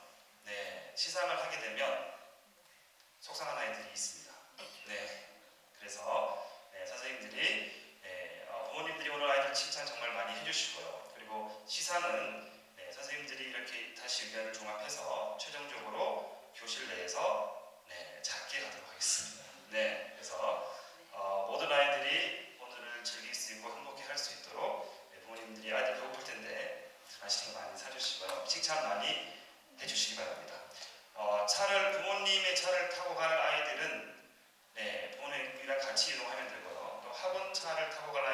시상을 하게 되면 속상한 아이들이 있습니다. 그래서 선생님들이 부모님들이 오늘 아이들 칭찬 정말 많이 해주시고요. 그리고 시상은 선생님들이 이렇게 다시 의견을 종합해서 최종적으로 교실 내에서 작게 하도록 하겠습니다. 그래서 모든 아이들이 오늘을 즐길 수 있고 행복해 할 수 있도록 부모님들이 아이들 배고플 텐데 맛있는 거 많이 사주시고요. 칭찬 많이 해주시기 바랍니다. 부모님의 차를 타고 갈 아이들은 부모님이랑 같이 이동하면 되고요. 또 학원 차를 타고 갈